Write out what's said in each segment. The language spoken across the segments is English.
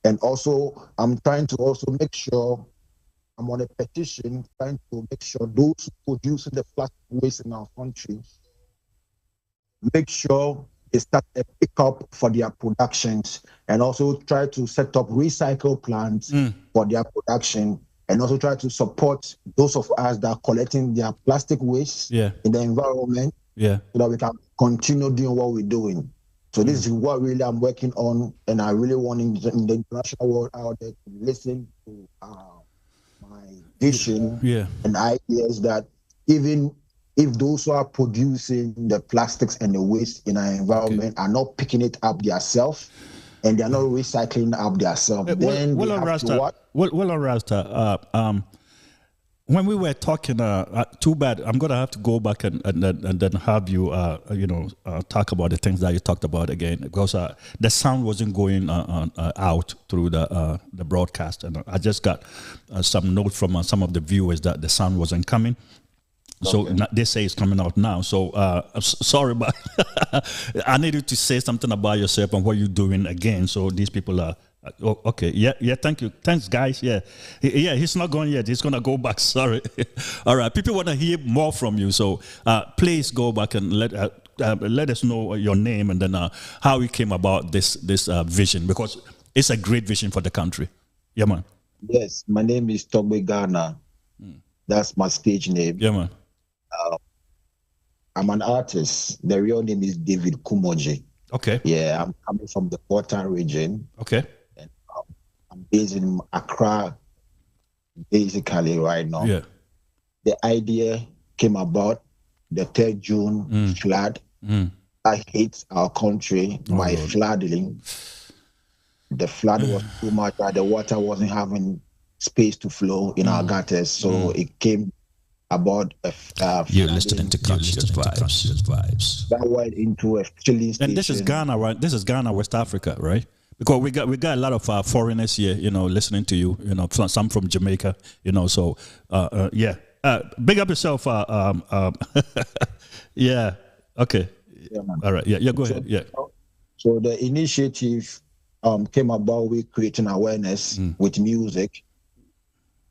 And also, I'm trying to also make sure I'm on a petition trying to make sure those producing the plastic waste in our country make sure they start a pickup for their productions and also try to set up recycle plants for their production and also try to support those of us that are collecting their plastic waste in the environment so that we can continue doing what we're doing. So this is what really I'm working on, and I really want in the international world out there to listen to my vision and ideas that even if those who are producing the plastics and the waste in our environment are not picking it up themselves and they're not recycling up themselves, then they have to what? Well, Rasta, when we were talking, too bad, I'm going to have to go back and then have you, talk about the things that you talked about again, because the sound wasn't going out through the broadcast. And I just got some notes from some of the viewers that the sound wasn't coming. So they say it's coming out now. So sorry, but I needed to say something about yourself and what you're doing again. So these people are, okay. Yeah. Thank you. Thanks, guys. Yeah. He's not going yet. He's going to go back. Sorry. All right. People want to hear more from you. So please go back and let us know your name and then how you came about this vision, because it's a great vision for the country. Yeah, man. Yes. My name is Togbe Ghana. That's my stage name. Yeah, man. I'm an artist. The real name is David Kumoji. Okay. Yeah, I'm coming from the Porta region. Okay. And I'm based in Accra, basically right now. Yeah. The idea came about the 3rd June flood that hit our country by flooding. The flood was too much that the water wasn't having space to flow in our gutters, so it came about you're listening to Conscious Vibes. That went into a filling station. And this is Ghana, right? This is Ghana, West Africa, right? Because we got a lot of foreigners here, listening to you, some from Jamaica, so big up yourself. Yeah. Okay. Yeah, man. All right. Yeah, go ahead. Yeah. So the initiative came about with creating awareness with music.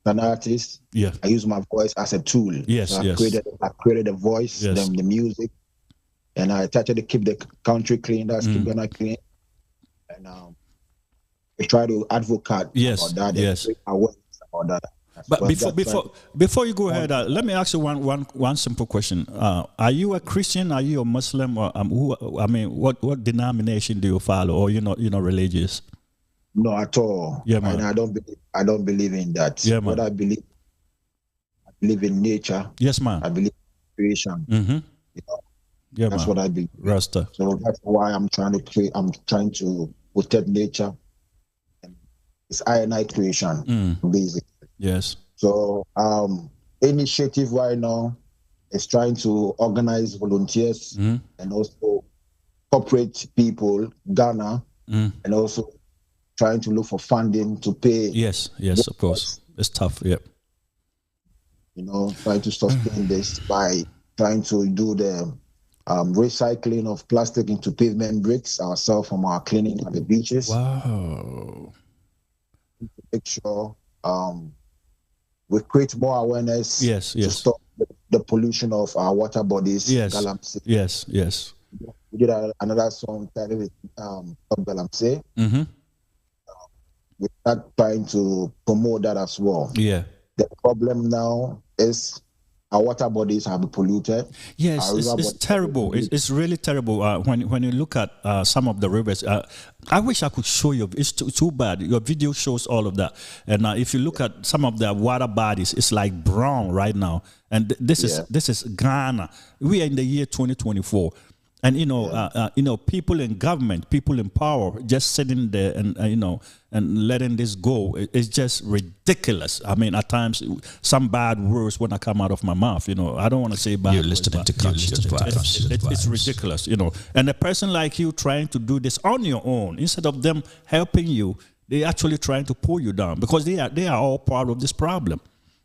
An artist, I use my voice as a tool. Yes, so I created a voice, the music, and I tried to keep the country clean. That's keep Ghana clean, and I try to advocate about that. Yes, awareness about that. But before you go ahead, let me ask you one simple question. Are you a Christian? Are you a Muslim? Or what denomination do you follow? Or you're not religious? No, at all. Yeah, man. And I don't believe in that. Yeah, man. What I believe in nature. Yes, man. I believe in creation. Mm-hmm. Yeah, that's man. what I believe. Rasta. So that's why I'm trying to protect nature. And it's I and I creation, basically. Yes. So initiative right now is trying to organize volunteers and also corporate people, Ghana, and also trying to look for funding to pay. Yes, of course. It's tough, yeah. Trying to sustain this by trying to do the recycling of plastic into pavement bricks ourselves from our cleaning at the beaches. Wow. To make sure we create more awareness to stop the pollution of our water bodies. Galamsey. Yes. We did another song titled Togbe. We start trying to promote that as well. Yeah. The problem now is our water bodies have been polluted. Yes, it's terrible. It's really terrible. When you look at some of the rivers, I wish I could show you. It's too bad. Your video shows all of that. And if you look at some of the water bodies, it's like brown right now. And this is Ghana. We are in the year 2024. And people in government, people in power, just sitting there and and letting this go. It's just ridiculous. I mean, at times, some bad words when I come out of my mouth. I don't want to say bad. You're listening to Conscious Vibes. It's ridiculous. And a person like you trying to do this on your own, instead of them helping you, they're actually trying to pull you down because they are all part of this problem.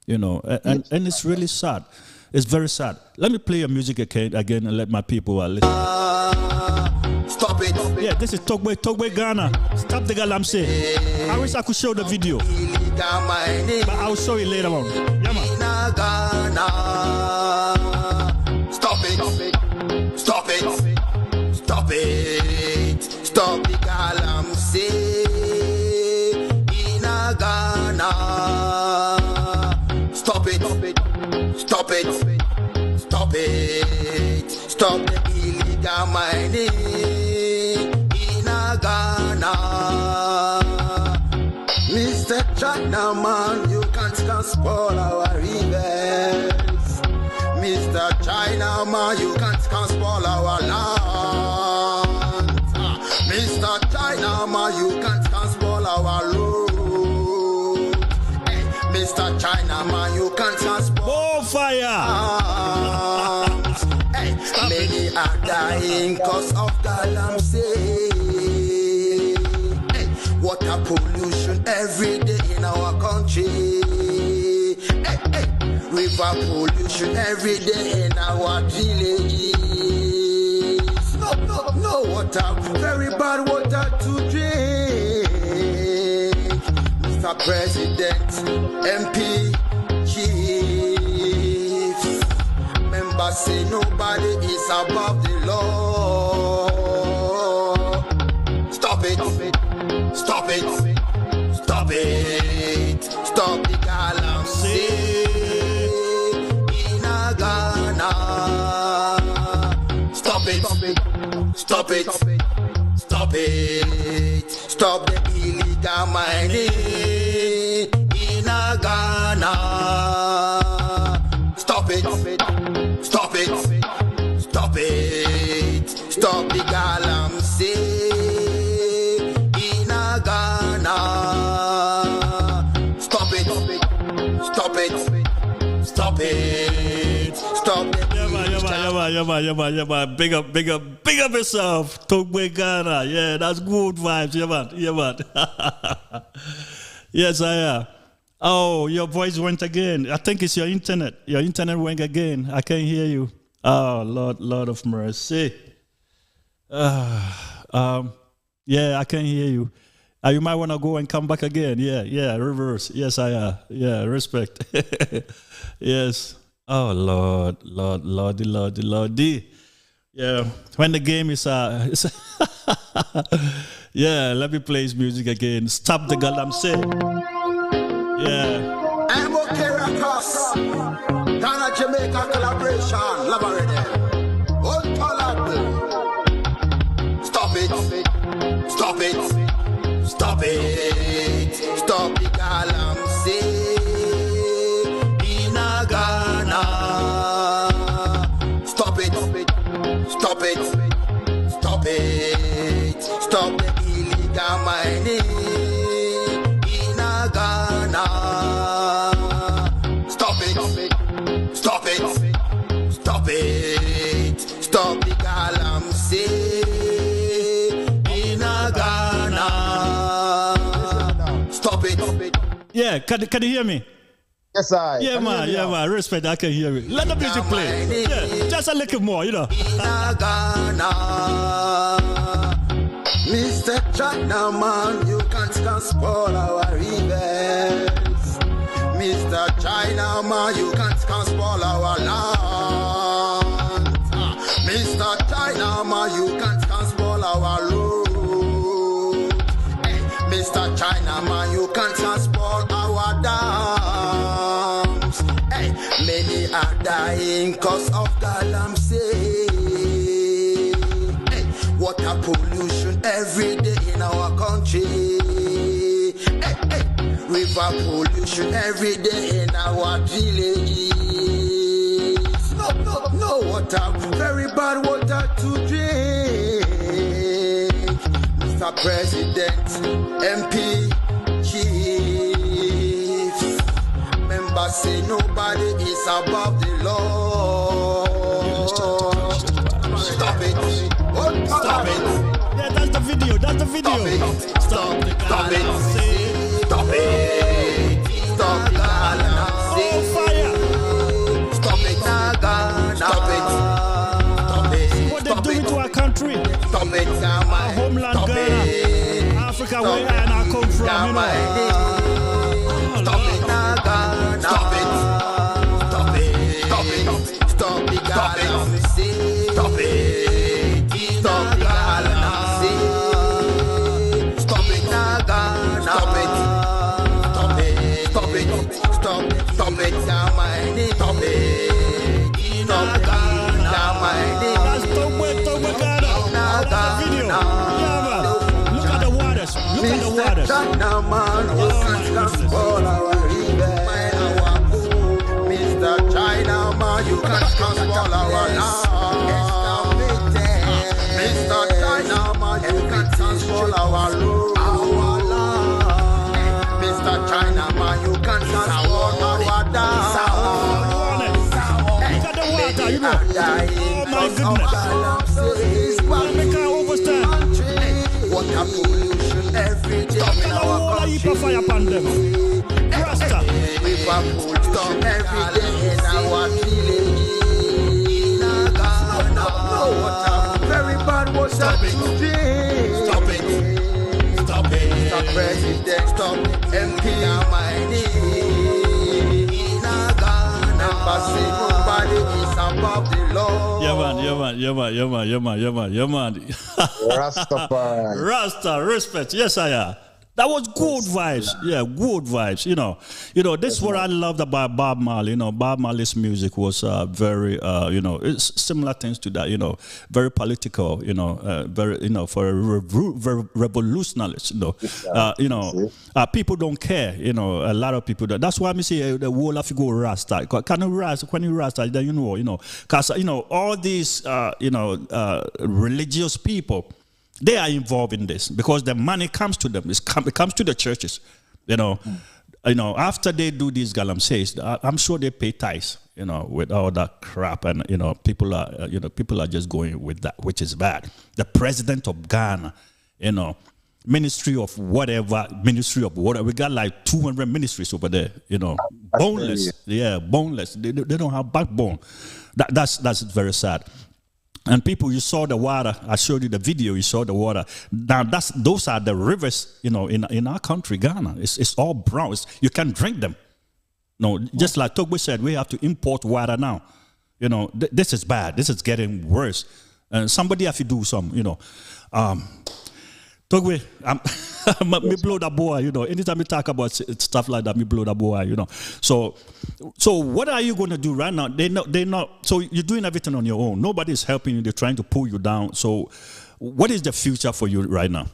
And it's really sad. It's very sad. Let me play your music again and let my people listen. Stop it. Yeah, this is Togbe Ghana. Stop the galamsey. I wish I could show the video, but I'll show you later on. Yeah, man. Stop it. Stop it. Stop it. Stop the galamsey in Ghana. Stop it. Stop it. Stop it. Stop the illegal mining in Ghana. Mr. Chinaman, you can't spoil our rivers. Mr. Chinaman, you can't spoil our land. Mr. Chinaman, you can't spoil our road. Hey, Mr. Chinaman, you can't spoil fire. Hey, many are dying cause of galamsey. Hey, water pollution every day in our country. Hey, river pollution every day in our villages. No water, very bad water to drink. Mr. President, MP, chiefs, members say nobody is above the law. Stop it. Stop it. Stop it. Stop the galamsey in Ghana. Stop it. Stop it. Stop it. Stop the illegal mining in Ghana. Stop it. Stop it. Stop it. Stop the galamsey in Ghana. Stop it. Stop it. Stop it. Stop it. Yeah, man. Big up yourself. Togbe Ghana. Yeah, that's good vibes. Yeah, man. Yes, I am. Oh, your voice went again. I think it's your internet. Your internet went again. I can't hear you. Oh, Lord of mercy. Yeah, I can't hear you. You might want to go and come back again. Yeah, reverse. Yes, I am. Yeah, respect. Yes. Oh, Lordy. Yeah, when the game is yeah, let me play his music again. Stop the galamsey. Yeah. I'm okay, Rakos. Ghana, Jamaica collaboration. Labarede. Old Tolagbe. Stop it. Stop it. Stop it. Stop the galamsey in Ghana. Stop it. Stop it. Stop it. Stop the illegal mining in Ghana. Stop it. Stop it. Stop it. Stop the galamsey in Ghana. Stop it. Yeah, can you hear me? Yes, I. Yeah, man. Respect, I can hear you. Let the music play. Yeah, just a little more, you know. Mr. Chinaman, you can't spoil our rivers. Mr. Chinaman, you can't spoil our land. Mr. Chinaman, you can't spoil our road. Hey, Mr. Chinaman, you can't spoil our dams. Hey, many are dying cause of galamsey. Hey, water pollution every day in our country. Hey, river pollution every day in our villages. No water, very bad water to drink. Mr. President, MP, chiefs, members say nobody is above the law. Stop it. Stop it. Yeah, that's the video. Stop it. Stop it. Stop it. Stop it. Stop the galamsey. Oh, fire. Stop it. Stop it. Stop it. What they doing to our country? Stop it. Our homeland, Ghana. Africa, where I come from. China man, who can transport our river? Mr. China man, you can transport our land. Mr. China man, you can transport our road. Mr. China man, you can transport our down. Look at the water, you know. Oh my goodness. I can't understand. Water pollution every day in our country. Fire upon them. Rasta. River pollution every day in our village. No water, very bad water to drink. Stop it. Stop it. Stop president, stop MP. Embassy, nobody is above the law. Yeah man. Rastafari. Rasta, respect. Yes, I am. That was good vibes. Yeah, good vibes. You know, this is what I loved about Bob Marley. You know, Bob Marley's music was very, it's similar things to that. You know, very political. You know, very, for a revolutionalist. People don't care. You know, a lot of people don't. That's why I say the whole of you go Rasta. Can you Rasta? When you Rasta, then because all these religious people. They are involved in this because the money comes to them. It comes to the churches. After they do these galamseys, I'm sure they pay tithes. With all that crap, and people are just going with that, which is bad. The president of Ghana, ministry of whatever. We got like 200 ministries over there. Boneless. Yeah, boneless. They don't have backbone. That's very sad. And people, you saw the water. I showed you the video. You saw the water. Now those are the rivers, in our country, Ghana. It's all brown. You can't drink them. No, just like Togbe said, we have to import water now. This is bad. This is getting worse. And somebody have to do some. Togbe, me blow that boy. Anytime we talk about stuff like that, me blow that boy. So what are you going to do right now? They're not. So you're doing everything on your own. Nobody's helping you. They're trying to pull you down. So what is the future for you right now?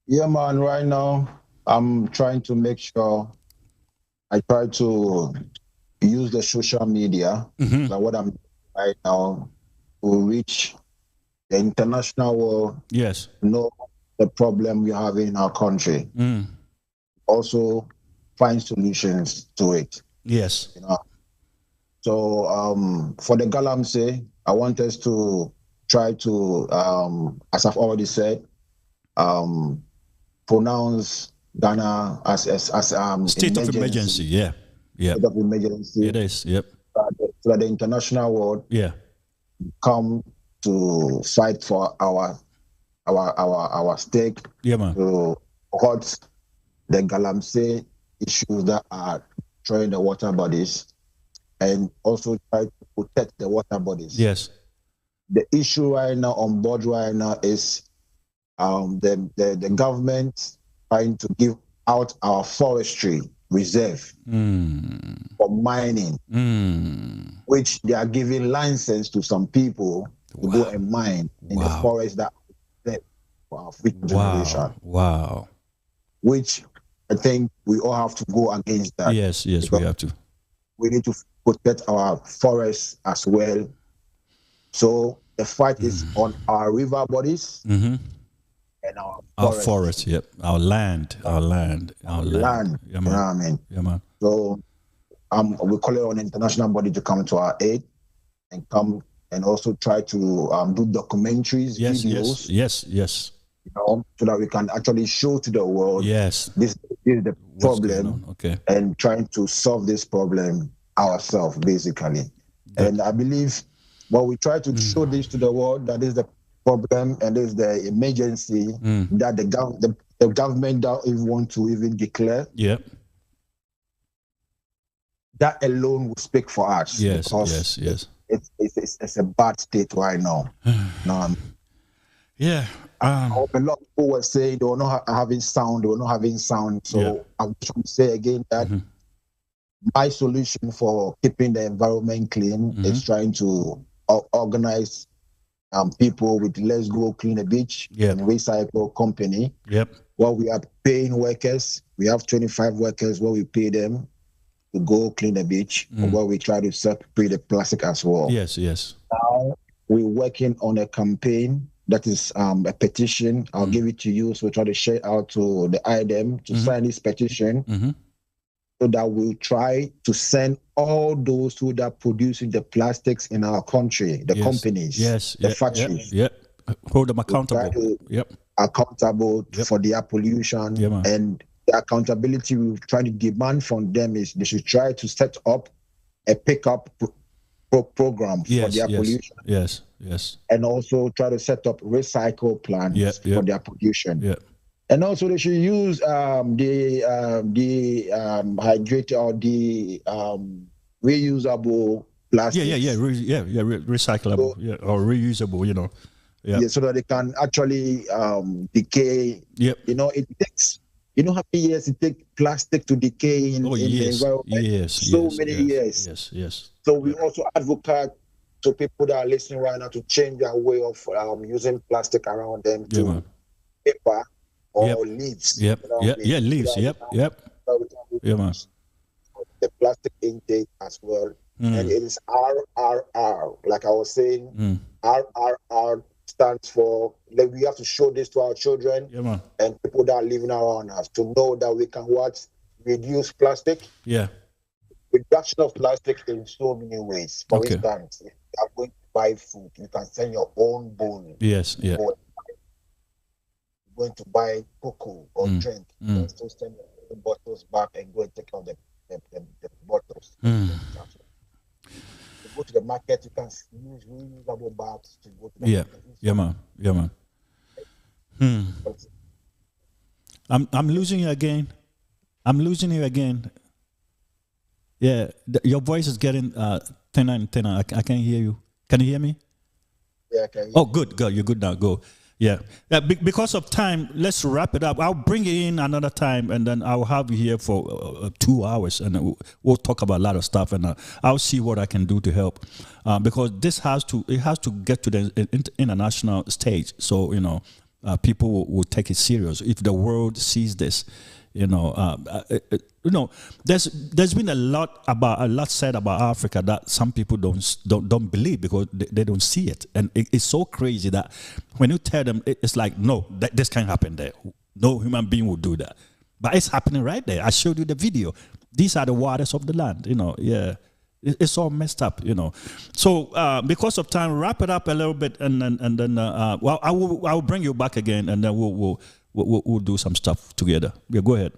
Yeah, man. Right now, I'm trying to make sure I try to use the social media. Like what I'm doing right now to reach the international world. Yes. Know the problem we have in our country. Also find solutions to it. Yes. So for the Galamsey, I want us to try to, as I've already said, pronounce Ghana as state of emergency. Yeah. State of emergency. It is. Yep. So that the international world come to fight for our stake. Yeah, man. To halt the Galamsey issues that are destroying the water bodies, and also try to protect the water bodies. Yes. The issue right now on board right now is the government trying to give out our forestry reserve for mining, which they are giving license to some people to go and mine in the forest that for our future generation. Wow. Which I think we all have to go against that. Yes, we have to. We need to protect our forests as well. So the fight is on our river bodies and our forest. Yep. Our land. Yeah, man. You know what I mean? Yeah, man. So we call it on an international body to come to our aid and come and also try to do documentaries, videos. Yes. So that we can actually show to the world this is the problem, and trying to solve this problem ourselves, basically. And I believe when we try to show this to the world, that is the problem and is the emergency that the government don't even want to even declare. Yep. That alone will speak for us. Yes. Because Yes. it's a bad state right now. Yeah. A lot of people were saying they were not having sound. They were not having sound. So I'm trying to say again that my solution for keeping the environment clean is trying to organize people with Let's Go Clean the Beach and Recycle Company. Yep. Well, we are paying workers. We have 25 workers where we pay them to go clean the beach, where we try to separate the plastic as well. Yes. Now we're working on a campaign that is a petition. I'll give it to you. So we try to share it out to the IDEM to sign this petition so that we'll try to send all those who are producing the plastics in our country, the companies, the factories. Hold them accountable. Accountable for their pollution. And the accountability we're trying to demand from them is they should try to set up a pickup program for their pollution. Yes. And also try to set up recycle plants for their pollution. And also they should use the hydrated or the reusable plastic. Recyclable, or reusable, so that they can actually decay. It takes, how many years it takes plastic to decay in the environment? Many years. Yes. So we also advocate to people that are listening right now to change their way of using plastic around them to paper or leaves. Leaves. The plastic intake as well. And it is RRR. Like I was saying, RRR stands for, like, we have to show this to our children and people that are living around us to know that we can reduce plastic. Reduction of plastic in so many ways. For instance, if you are going to buy food, you can send your own bowl. You're going to buy cocoa or drink, you can still send the bottles back and go and take out the bottles. You go to the market, you can use reusable bags to go to the market. I'm losing you again. Yeah, your voice is getting thinner and thinner. I can't hear you. Can you hear me? Yeah, I can hear you. Oh, good. You're good now. Go. Yeah. Because of time, let's wrap it up. I'll bring you in another time, and then I'll have you here for 2 hours, and we'll talk about a lot of stuff, and I'll see what I can do to help. Because this has to get to the international stage, so people will take it serious. If the world sees this, there's been a lot said about Africa that some people don't believe because they don't see it, and it's so crazy that when you tell them, it's like, no, this can't happen there. No human being will do that, but it's happening right there. I showed you the video. These are the waters of the land. It's all messed up. So because of time, wrap it up a little bit, and then I will bring you back again, and then we'll do some stuff together. Yeah, go ahead.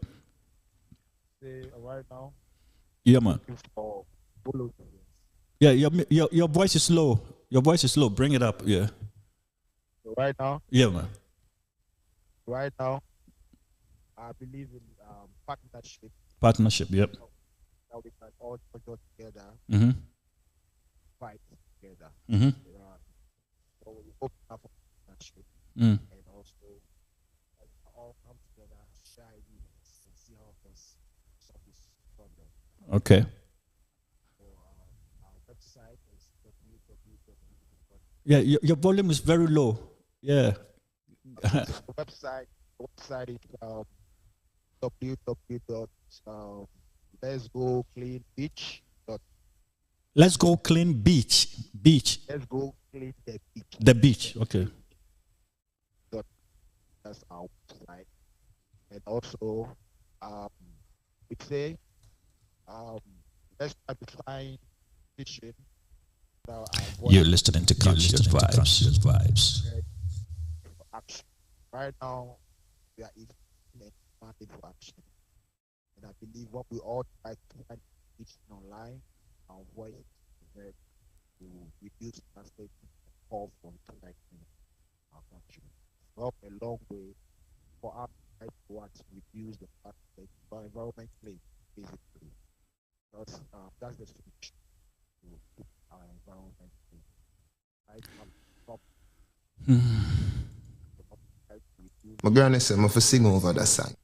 Right now. Yeah, man. Yeah, your voice is low. Your voice is low. Bring it up. Yeah. Right now. Yeah, man. Right now, I believe in partnership. Partnership. Yep. Now we can all join together. Fight together. So we open up for partnership and also all come together, share ideas, and see how we can solve this problem. Okay. So our website is www. Yeah, your volume is very low. Yeah. The website is www.letsgocleanbeach. Let's go clean beach. Let's go clean the beach. The beach. Okay. That's our website. And also, we say, let's try to find vision. You're listening to Conscious Vibes. Action. Right now, we are in demanding for action. And I believe what we all try to find vision online, our voice is to reduce plastic and call for connecting our country. Walk a long way for us try to what reduce the fact that environment play basically. That's the solution to keep our environment clean. Right? Stop My granny said, "I'm for sing over that song."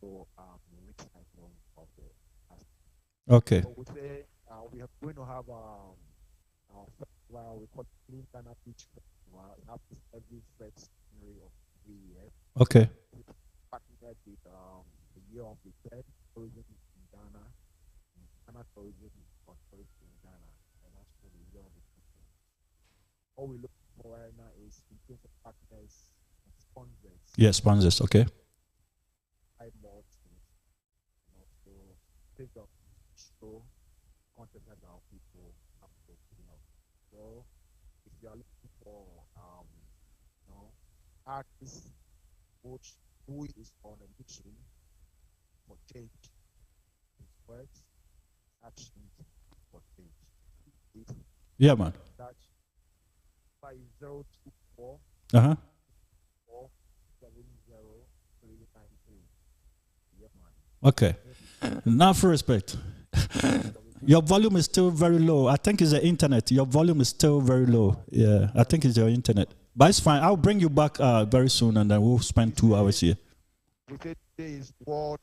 also recycling of the plastic. Okay. So we say we are going to have our festival. We call it Clean Ghana Beach Festival. It happens every first January of every year. Okay. It's partnered with the Year of the Dead Tourism in Ghana, and Ghana Tourism Authority in Ghana, and also the Year of the People. All we're looking for right now is in terms of partners and sponsors. Yeah, sponsors. Okay. High more to also pick up show content that our people have to So if you are looking for artists who is on a mission for change, his words, actions for change. If Yeah, man. that by 024 Uh huh. 470 yeah, man. Okay. Now, for respect. Your volume is still very low. I think it's the internet. Your volume is still very low. Yeah, I think it's your internet. But it's fine. I'll bring you back very soon, and then we'll spend 2 hours here. We say today is World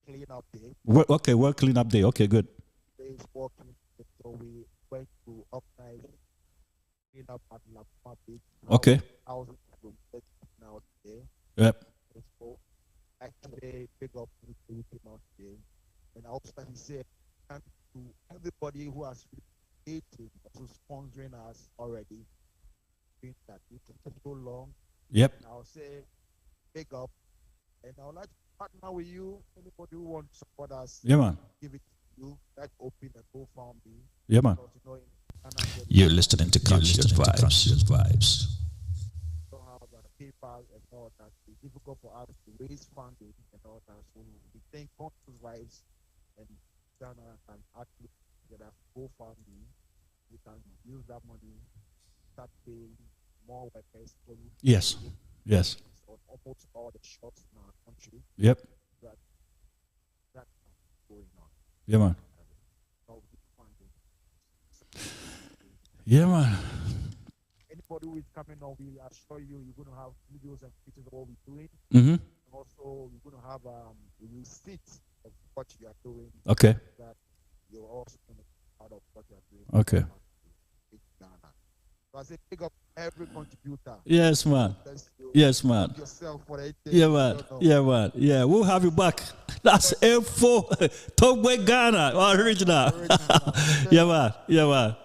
Cleanup Day. Okay, World Cleanup Day. Okay, good. Today is World Cleanup Day, so we went to organize cleanup at La Palma Beach. Okay. Thousands of people now today. Yep. So actually, big up to the cleanup day, and I also say thank you to everybody who has created to sponsoring us already. Doing that it took so long. Yep. And I'll say big up, and I would like to partner with you. Anybody who wants to support us, Yeah, man. give it to you. Let's open a GoFundMe. Yeah, man. Because, in Ghana, You're listening to Conscious Vibes. don't have PayPal and all that. It's difficult for us to raise funding and all that. So we think Conscious Vibes and Ghana can actually get a GoFundMe. We can use that money, start paying more workers. So Yes. Yes. on almost all the shops in our country. Yep. That's going on. Yeah, man. So we funding. Yeah, man. Anybody who is coming on, we assure you, you're going to have videos and pictures of what we're doing. Mm-hmm. And also, you're going to have a receipt of what you are doing. Okay. That you're also going to be part of what you are doing. Okay. In Ghana. So I say, pick up every contributor. Yes, man. You Yes, man. yourself for it. Yeah, man. Yeah, man. Yeah, we'll have you back. That's info. Togbe Ghana. Original. Yeah, man. Yeah, man.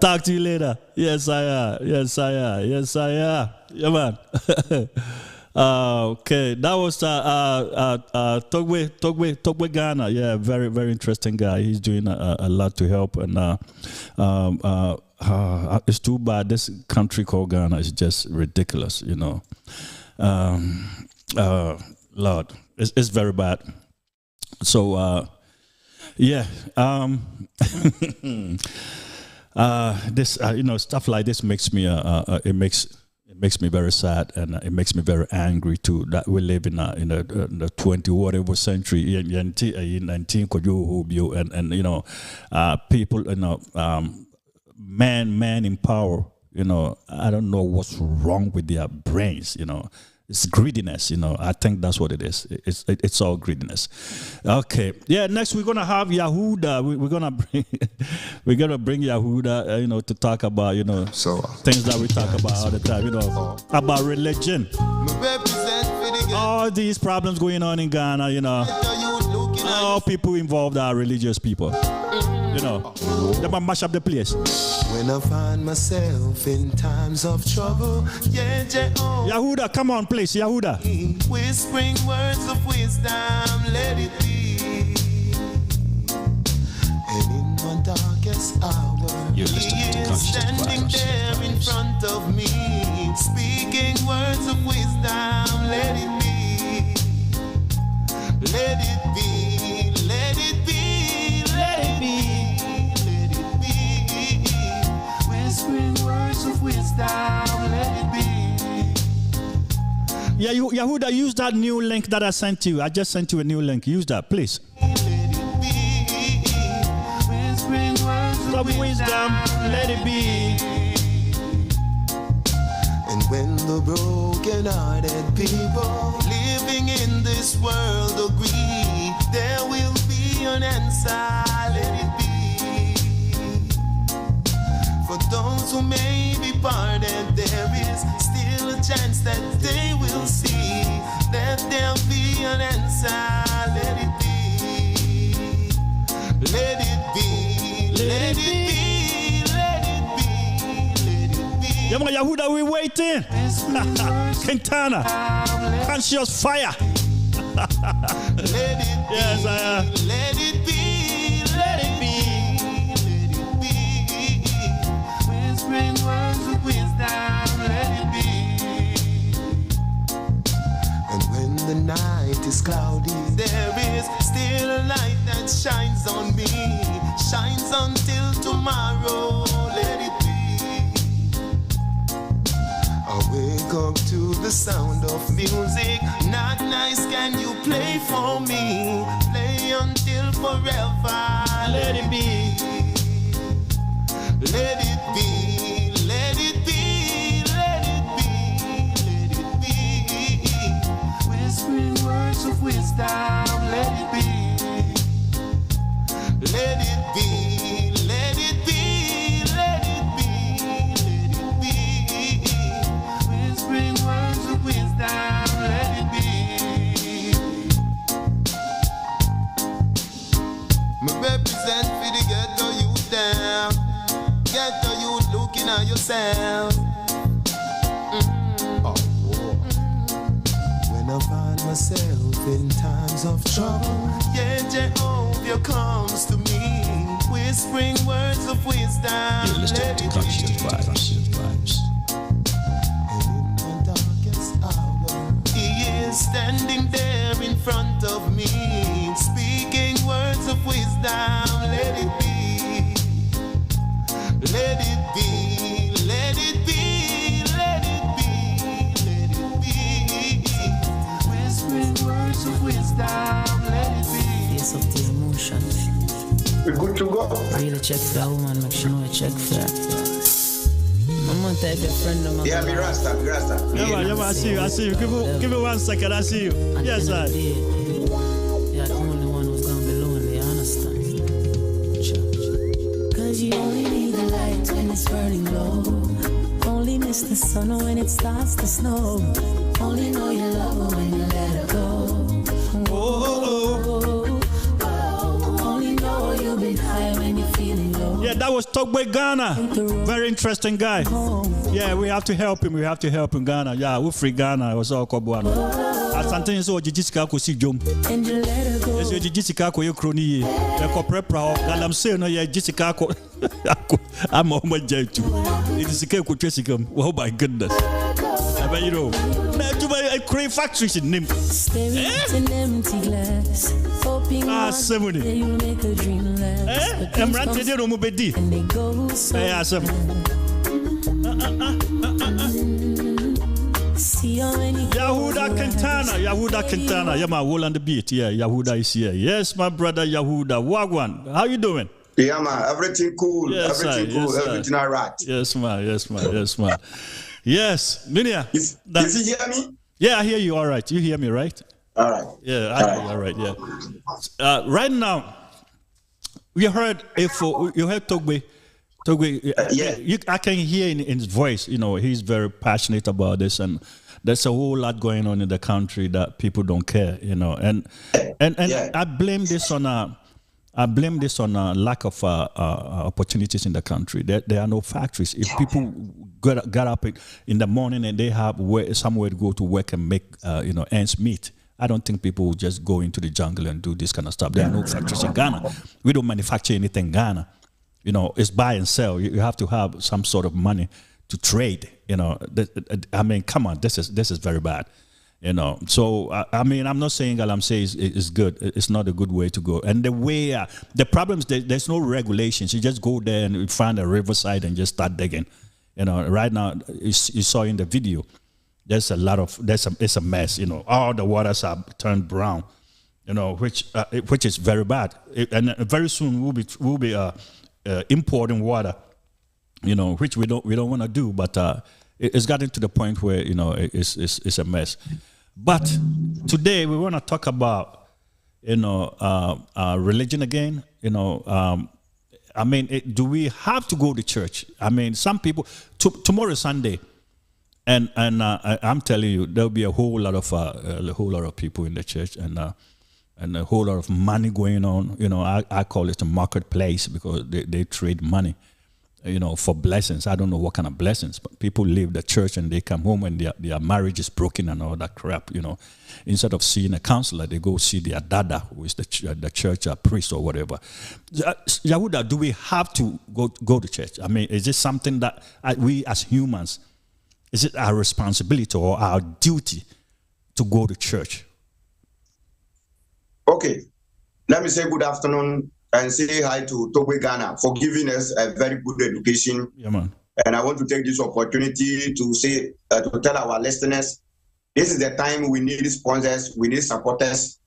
Talk to you later. Yes, I am. Yes, I am. Yes, I am. Yeah, man. Okay, that was Togbe Ghana. Yeah, very, very interesting guy. He's doing a lot to help, and it's too bad. This country called Ghana is just ridiculous, Lord, it's very bad. So, yeah, this stuff like this makes me it makes me very sad, and it makes me very angry too that we live in the 20 whatever century in 19 and people man in power, I don't know what's wrong with their brains, It's greediness, I think that's what it is. It's all greediness. Okay, yeah. Next, we're gonna have Yahuda. We're gonna bring Yahuda, to talk about, So things that we talk about all the time, about religion. All these problems going on in Ghana, all people involved are religious people. They might mash up the place. When I find myself in times of trouble, Yahuda, come on, please, Yahuda. Whispering words of wisdom, let it be. And in my darkest hour, You're listening to He is Conscious standing Vibes. there in front of me, speaking words of wisdom, let it be. Let it be, let it be, let it be. Whispering words of wisdom, let it be. Yeah, Yahuda, use that new link that I sent you. I just sent you a new link. Use that, please. Of wisdom, let it be. And when the broken-hearted people living in this world agree, there will be an answer, let it be. For those who may be pardoned, there is still a chance that they will see. Let there be an answer, let it be. Let it be, let it be, let it be, let it be. Yeah, man, Yahuda, we waiting. Kintana, conscious fire. Let it be, yes, let it be, let it be, let it be. Whispering words of wisdom, let it be. And when the night is cloudy, there is still a light that shines on me, shines until tomorrow, let it be. I wake up to the sound of music. Not nice, can you play for me? Play until forever. Let it be. Let it be. Let it be. Let it be. Let it be. Whispering words of wisdom. Let it be. Let it be. Let it be. Let it be. Let it be. Whispering words of wisdom, let it be. Me represent for the ghetto youth down. Ghetto youth looking at yourself. When I find myself in times of trouble, yeah, Jehovah comes to me, whispering words of wisdom. You're listening to Conscious Vibes. Standing there in front of me, speaking words of wisdom. Let it be, let it be, let it be, let it be, let it be. Whispering words of wisdom. Let it be. Face of the emotion. We're good to go. Really check for a woman, make sure I check for her. I'm gonna type a friend of mine. Yeah, me Rasta. Yeah, man, I see you. Give me 1 second, I see you. Yes, sir. You're the only one who's gonna be lonely, you understand? Cause you only need the light when it's burning low. Only miss the sun when it starts to snow. Only know you love her when you let her go. Only know you've been high when you're feeling low. Yeah, that was Togbe Ghana. Very interesting guy. Yeah, we have to help him. Ghana. Yeah, we free Ghana. Was all Kobuano. Asante so Jijisika ko si jom. And you let her go. Yes, Jijisika ko ye kroni. Ya ko prepra. Galam say no ye Jijisika ko. I'm on my jet too. It is a ko twesikam. Oh my goodness. But you know, I create factories in Nim. Staring at an empty glass. Hoping one day you'll make a dream last. I'm ranting there on Mubedi. And they go so Yahuda Kintana. Yeah, my wall on the beat. Yeah, Yahuda is here. Yes, my brother Yahuda. Wagwan. How you doing? Yeah, man. Everything cool. Yes, everything sir. cool. Yes, everything all right. Yes, man. Yes, Minia. Does he hear me? Yeah, I hear you. All right. You hear me, right? All right. Yeah, I hear you. All right. Yeah. Right now, you heard Togbe. Yeah. I can hear in his voice. You know, he's very passionate about this, and there's a whole lot going on in the country that people don't care. You know, and Yeah. I blame this on a lack of opportunities in the country. There are no factories. If people get up in the morning and they have somewhere to go to work and make ends meet, I don't think people will just go into the jungle and do this kind of stuff. There are no factories in Ghana. We don't manufacture anything in Ghana. You know, it's buy and sell. You have to have some sort of money to trade. You know, I mean, come on, this is very bad. You know, so I mean, I'm not saying Galamsey is good. It's not a good way to go. And the way the problem is there's no regulations. You just go there and you find a riverside and just start digging. You know, right now you saw in the video, There's a lot of it's a mess. All the waters are turned brown. Which is very bad. And very soon we'll be importing water. Which we don't want to do. But it's gotten to the point where it's a mess. But today we want to talk about religion again. Do we have to go to church? Some people. Tomorrow is Sunday. And I'm telling you, there'll be a whole lot of people in the church, and a whole lot of money going on. I call it a marketplace because they trade money, for blessings. I don't know what kind of blessings, but people leave the church and they come home and their marriage is broken and all that crap. Instead of seeing a counselor, they go see their dada, who is the church priest or whatever. Yahuda, do we have to go to church? Is this something that we as humans? Is it our responsibility or our duty to go to church? Okay. Let me say good afternoon and say hi to Togbe Ghana for giving us a very good education. Yeah, man. And I want to take this opportunity to say, to tell our listeners, this is the time we need sponsors, we need supporters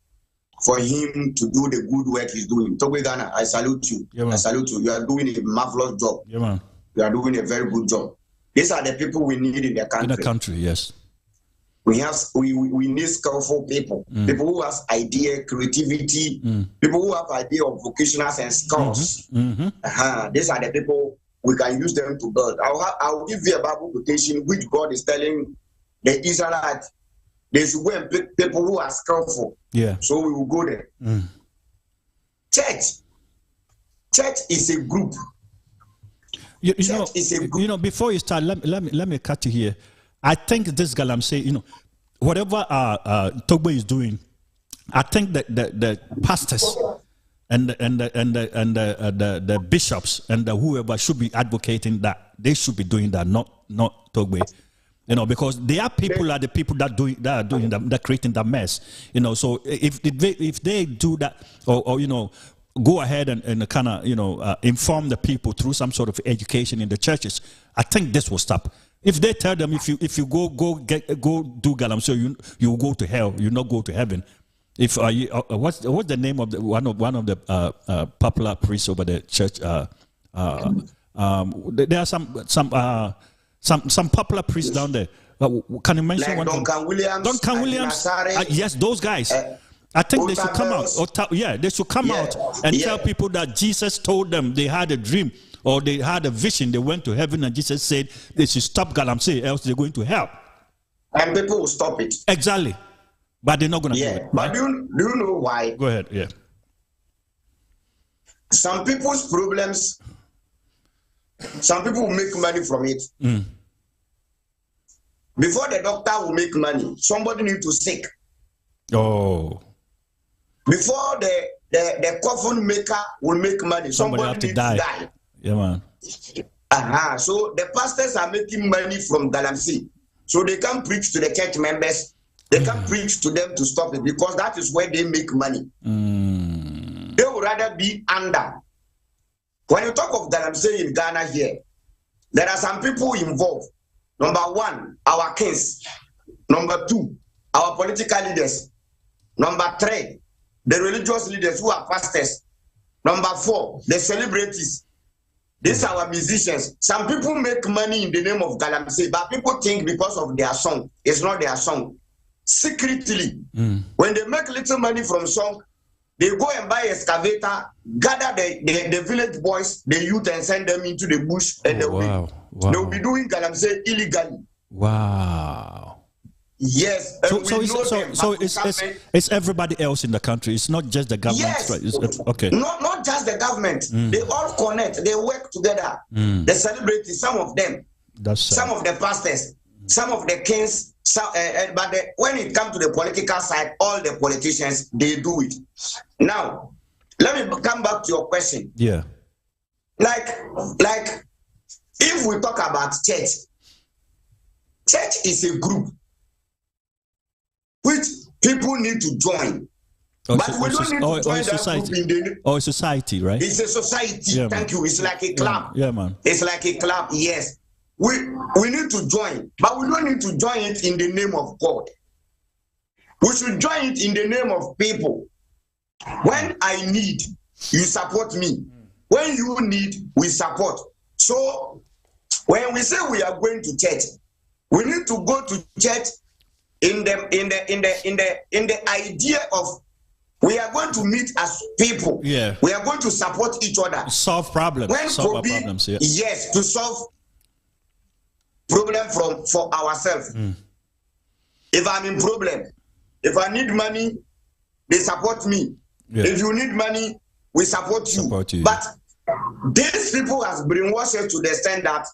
for him to do the good work he's doing. Togbe Ghana, I salute you. Yeah, man. I salute you. You are doing a marvelous job. Yeah, man. You are doing a very good job. These are the people we need in the country. In the country, yes. We need skillful people, people who have idea, creativity, people who have idea of vocationals and skills. These are the people we can use them to build. I'll give you a Bible quotation which God is telling the Israelites they should go and pick people who are skillful. Yeah. So we will go there. Church is a group. Before you start, let me cut you here. I think this girl I'm saying, whatever Togbe is doing, I think that the pastors and the bishops and whoever should be advocating that they should be doing that, not Togbe. Because they are people are the people that creating that mess. So if they do that or go ahead and kind of inform the people through some sort of education in the churches, I think this will stop. If they tell them if you go do galamsey, you will go to hell, you not go to heaven. If what's the name of one of the popular priests over the church? There are some popular priests down there. Can you mention like one? Duncan Williams. Yes, those guys. I think they should come out. They should come out and tell people that Jesus told them they had a dream or they had a vision. They went to heaven and Jesus said they should stop galamsey, else they're going to hell. And people will stop it. Exactly. But they're not going to do it. But do you know why? Go ahead. Yeah. Some people's problems, some people will make money from it. Before the doctor will make money, somebody need to sick. Oh. Before the coffin maker will make money, somebody have to needs die. to die. Yeah, man. So the pastors are making money from galamsey. So they can preach to the church members. They can preach to them to stop it because that is where they make money. They would rather be under. When you talk of galamsey in Ghana here, there are some people involved. Number one, our kings. Number two, our political leaders. Number three, the religious leaders who are pastors. Number four, the celebrities. These are our musicians. Some people make money in the name of galamsey, but people think because of their song. It's not their song. Secretly, when they make little money from song, they go and buy excavator, gather the village boys, the youth, and send them into the bush and the wind. They will be doing galamsey illegally. Wow. Yes. So it's everybody else in the country. It's not just the government. Yes. Right? Okay. Not just the government. They all connect. They work together. The celebrities, some of them, some of the pastors, some of the kings. But when it comes to the political side, all the politicians, they do it. Now, let me come back to your question. Yeah. Like if we talk about church is a group which people need to join. But we don't need to join that group or a society, right? It's a society. Yeah, thank you. It's like a club. Yeah, man. It's like a club, yes. we need to join, but we don't need to join it in the name of God. We should join it in the name of people. When I need, you support me. When you need, we support. So when we say we are going to church, we need to go to church in the idea of we are going to meet as people. Yeah. We are going to support each other. Solve problems. Solve our problems. Yeah. Yes, to solve problem for ourselves. If I'm in problem, if I need money, they support me. Yeah. If you need money, we support you. But these people has brainwashed us to the extent that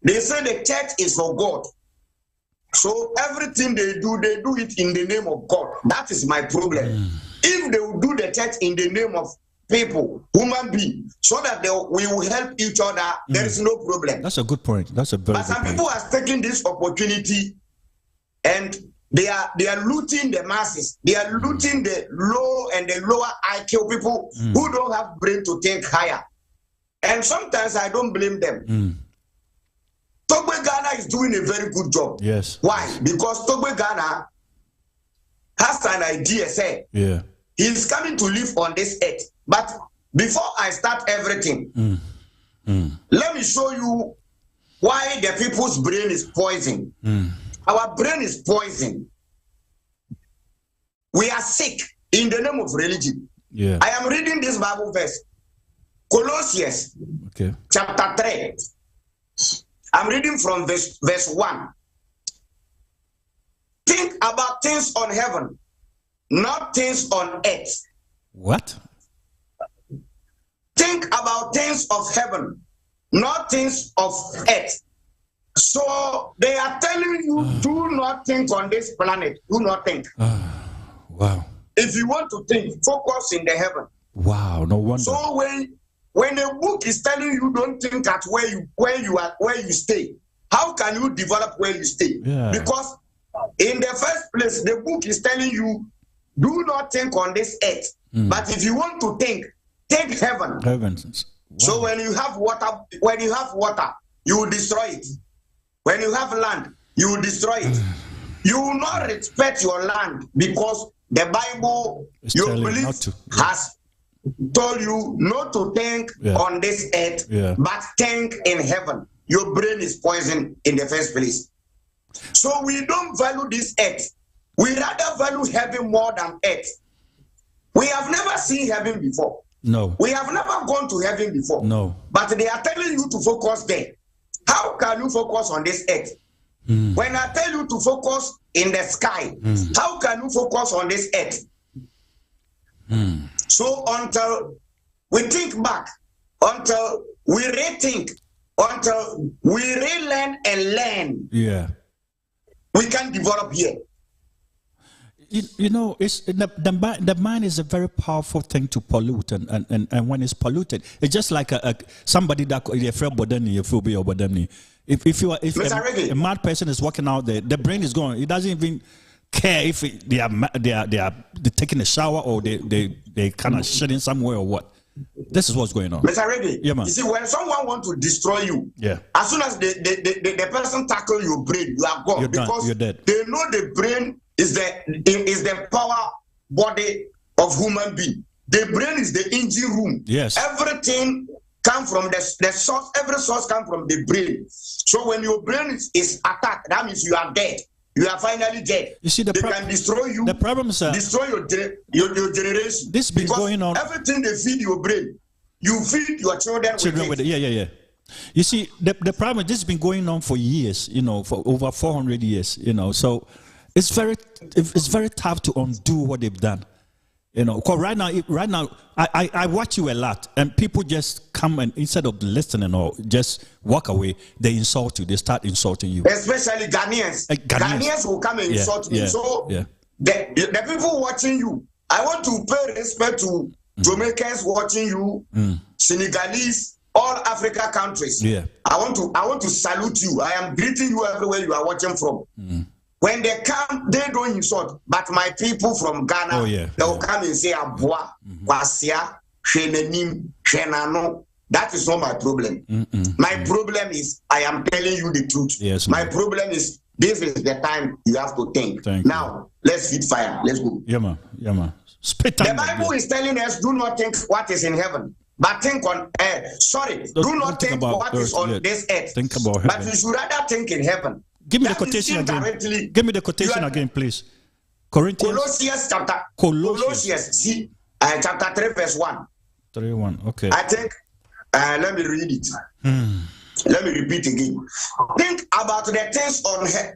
they say the church is for God. So everything they do it in the name of God. That is my problem. If they will do the church in the name of people, human beings, so that we will help each other, there is no problem. That's a good point. That's a very good point. But some people are taking this opportunity and they are looting the masses. They are looting the low and the lower IQ people who don't have brain to think higher. And sometimes I don't blame them. Togbe Ghana is doing a very good job. Yes. Why? Because Togbe Ghana has an idea, say, he's coming to live on this earth. But before I start everything, let me show you why the people's brain is poison. Our brain is poison. We are sick in the name of religion. Yeah. I am reading this Bible verse, Colossians, chapter 3. I'm reading from verse 1. Think about things on heaven, not things on earth. What? Think about things of heaven, not things of earth. So they are telling you, do not think on this planet. Do not think. Wow. If you want to think, focus in the heaven. Wow, no wonder. So when a book is telling you don't think at where you stay, how can you develop where you stay? Yeah. Because in the first place, the book is telling you, do not think on this earth. But if you want to think heaven. Heavens. Wow. So when you have water, you will destroy it. When you have land, you will destroy it. You will not respect your land because the Bible, your belief has told you not to think on this earth, but think in heaven. Your brain is poisoned in the first place. So we don't value this earth. We rather value heaven more than earth. We have never seen heaven before. No. We have never gone to heaven before. No. But they are telling you to focus there. How can you focus on this earth? When I tell you to focus in the sky, how can you focus on this earth? So until we think back, until we rethink, until we relearn and learn, we can develop here. You know, it's the mind is a very powerful thing to pollute, and when it's polluted, it's just like somebody that you feel bodeni, you feel be your bodeni. If a mad person is walking out there, the brain is going. It doesn't even care if they are taking a shower or they kind of shitting somewhere or what. This is what's going on. Mr. Reggae, yeah, man. You see, when someone wants to destroy you, as soon as the person tackle your brain, you are gone. You're dead. They know the brain is the power body of human being. The brain is the engine room. Yes. Everything comes from the source. Every source comes from the brain. So when your brain is attacked, that means you are dead. You are finally dead. You see, they can destroy you. The problem is destroy your generation. This been going on. Everything they feed your brain, you feed your children with it. Yeah. You see, the problem is this has been going on for years. You know, for over 400 years. You know, so it's very tough to undo what they've done. You know, because right now, I watch you a lot, and people just come and instead of listening or just walk away, they insult you. They start insulting you. Especially Ghanaians. Ghanaians will come and insult me. So the people watching you, I want to pay respect to Jamaicans watching you, Senegalese, all Africa countries. Yeah. I want to salute you. I am greeting you everywhere you are watching from. When they come, they don't insult. But my people from Ghana, they will come and say, Abua, Kwasia, Shenenim, Shenano. That is not my problem. My problem is I am telling you the truth. Yes, my problem is this is the time you have to think. Now, let's feed fire. Let's go. Yeah, man. The Bible is telling us, do not think what is in heaven, but think on earth. Do not think what is on this earth. Think about heaven. But you should rather think in heaven. Give me the quotation again. Give me the quotation again, please. Corinthians. Colossians, chapter 3, verse 1. 3:1. Okay. I think, let me read it. Let me repeat again. Think about the things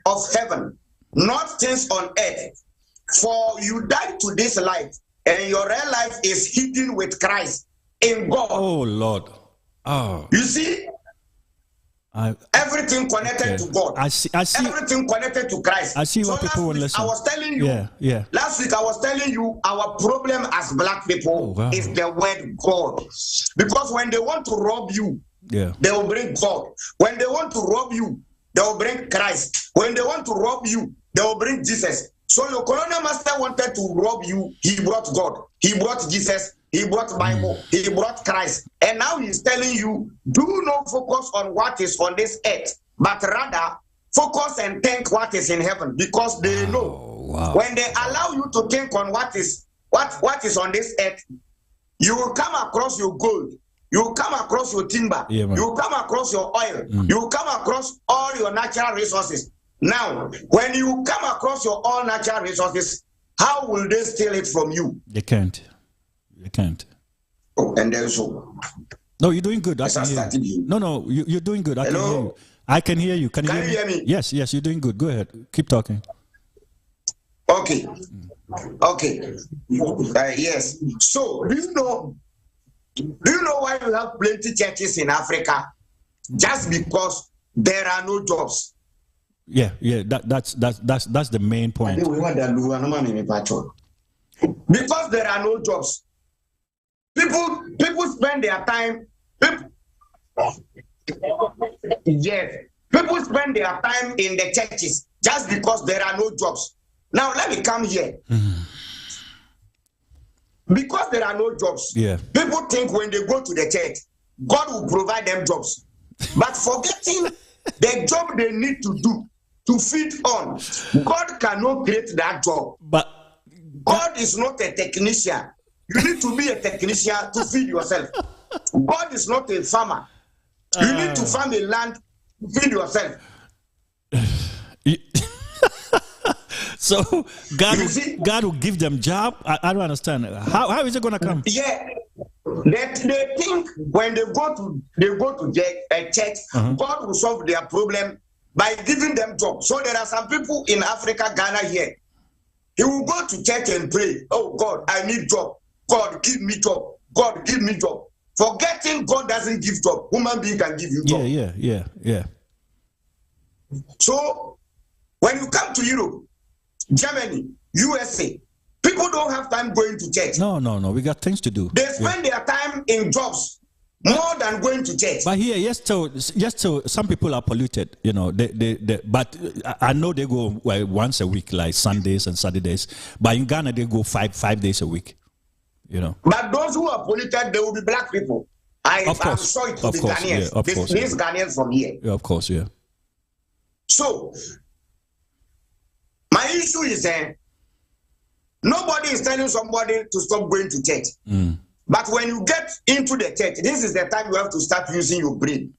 of heaven, not things on earth. For you died to this life, and your real life is hidden with Christ in God. Oh, Lord. Oh. You see? Everything connected to God. I see. Everything connected to Christ. I see what people will listen. I was telling you. Yeah. Last week I was telling you our problem as black people is the word God. Because when they want to rob you, they will bring God. When they want to rob you, they will bring Christ. When they want to rob you, they will bring Jesus. So your colonial master wanted to rob you. He brought God. He brought Jesus. He brought Bible. He brought Christ. And now he's telling you, do not focus on what is on this earth, but rather focus and think what is in heaven, because they know when they allow you to think on what is on this earth, you will come across your gold, you will come across your timber, you will come across your oil, you will come across all your natural resources. Now, when you come across your all natural resources, how will they steal it from you? They can't. Oh, and then so. No, you're doing good. I can hear you. No, you're doing good. I can hear you. Can you hear me? Yes, you're doing good. Go ahead. Keep talking. Okay. Yes. So, do you know why we have plenty churches in Africa? Just because there are no jobs. Yeah. That's the main point. Because there are no jobs. People spend their time. People spend their time in the churches just because there are no jobs. Now let me come here. Because there are no jobs, people think when they go to the church, God will provide them jobs. But forgetting the job they need to do to feed on, God cannot create that job. But God is not a technician. You need to be a technician to feed yourself. God is not a farmer. You need to farm a land to feed yourself. So God will give them job? I don't understand. How is it going to come? Yeah. They think when they go to church, God will solve their problem by giving them job. So there are some people in Africa, Ghana here. He will go to church and pray. Oh God, I need job. God, give me job. God, give me job. Forgetting God doesn't give job. Human being can give you job. Yeah. So when you come to Europe, Germany, USA, people don't have time going to church. No. We got things to do. They spend their time in jobs more than going to church. But here, so some people are polluted, you know. But I know they go once a week, like Sundays and Saturdays. But in Ghana, they go five days a week, you know. But those who are polluted, they will be black people. I'm sure it will be Ghanaians. These Ghanaians from here. Yeah, of course, yeah. So, my issue is nobody is telling somebody to stop going to church. But when you get into the church, this is the time you have to start using your brain.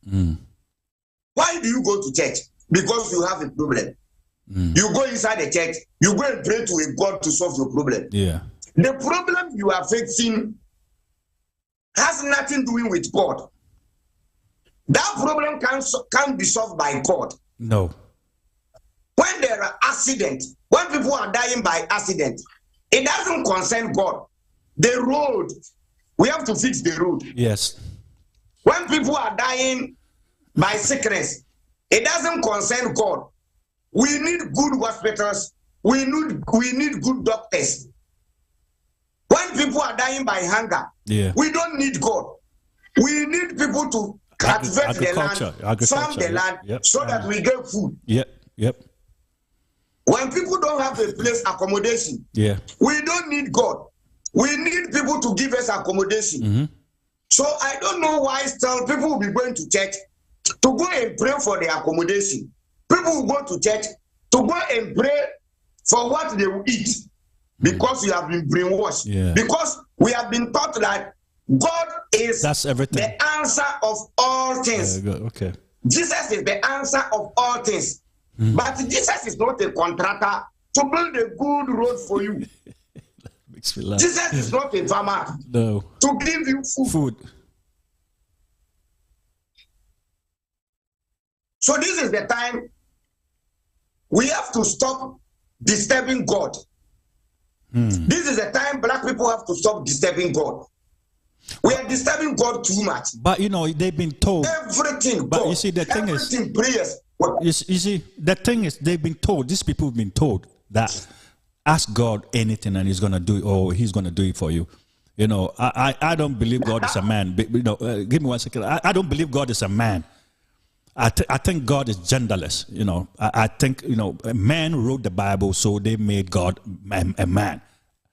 Why do you go to church? Because you have a problem. You go inside the church, you go and pray to a God to solve your problem. Yeah. The problem you are facing has nothing doing with God. That problem can't be solved by God. No. When there are accidents, when people are dying by accident, it doesn't concern God. The road, we have to fix the road. Yes. When people are dying by sickness, it doesn't concern God. We need good hospitals. We need good doctors. When people are dying by hunger, we don't need God. We need people to cultivate the land, farm the land, so that we get food. Yep. When people don't have a place accommodation, we don't need God. We need people to give us accommodation So I don't know why still people will be going to church to go and pray for their accommodation. People will go to church to go and pray for what they will eat because you have been brainwashed. Yeah. Because we have been taught that God is That's everything. the answer of all things. Okay. Jesus is the answer of all things. But Jesus is not a contractor to build a good road for you. Makes me laugh. Jesus is not a farmer No. to give you food. So this is the time we have to stop disturbing God. This is the time black people have to stop disturbing God. We are disturbing God too much. But you know, they've been told everything. But God, you see, the thing everything prayers. You see, the thing is, they've been told. These people have been told that ask God anything and He's gonna do it, or He's gonna do it for you. You know, I don't believe God is a man. But, you know, give me 1 second. I don't believe God is a man. I think God is genderless. You know, I think, you know, man wrote the Bible, so they made God a man.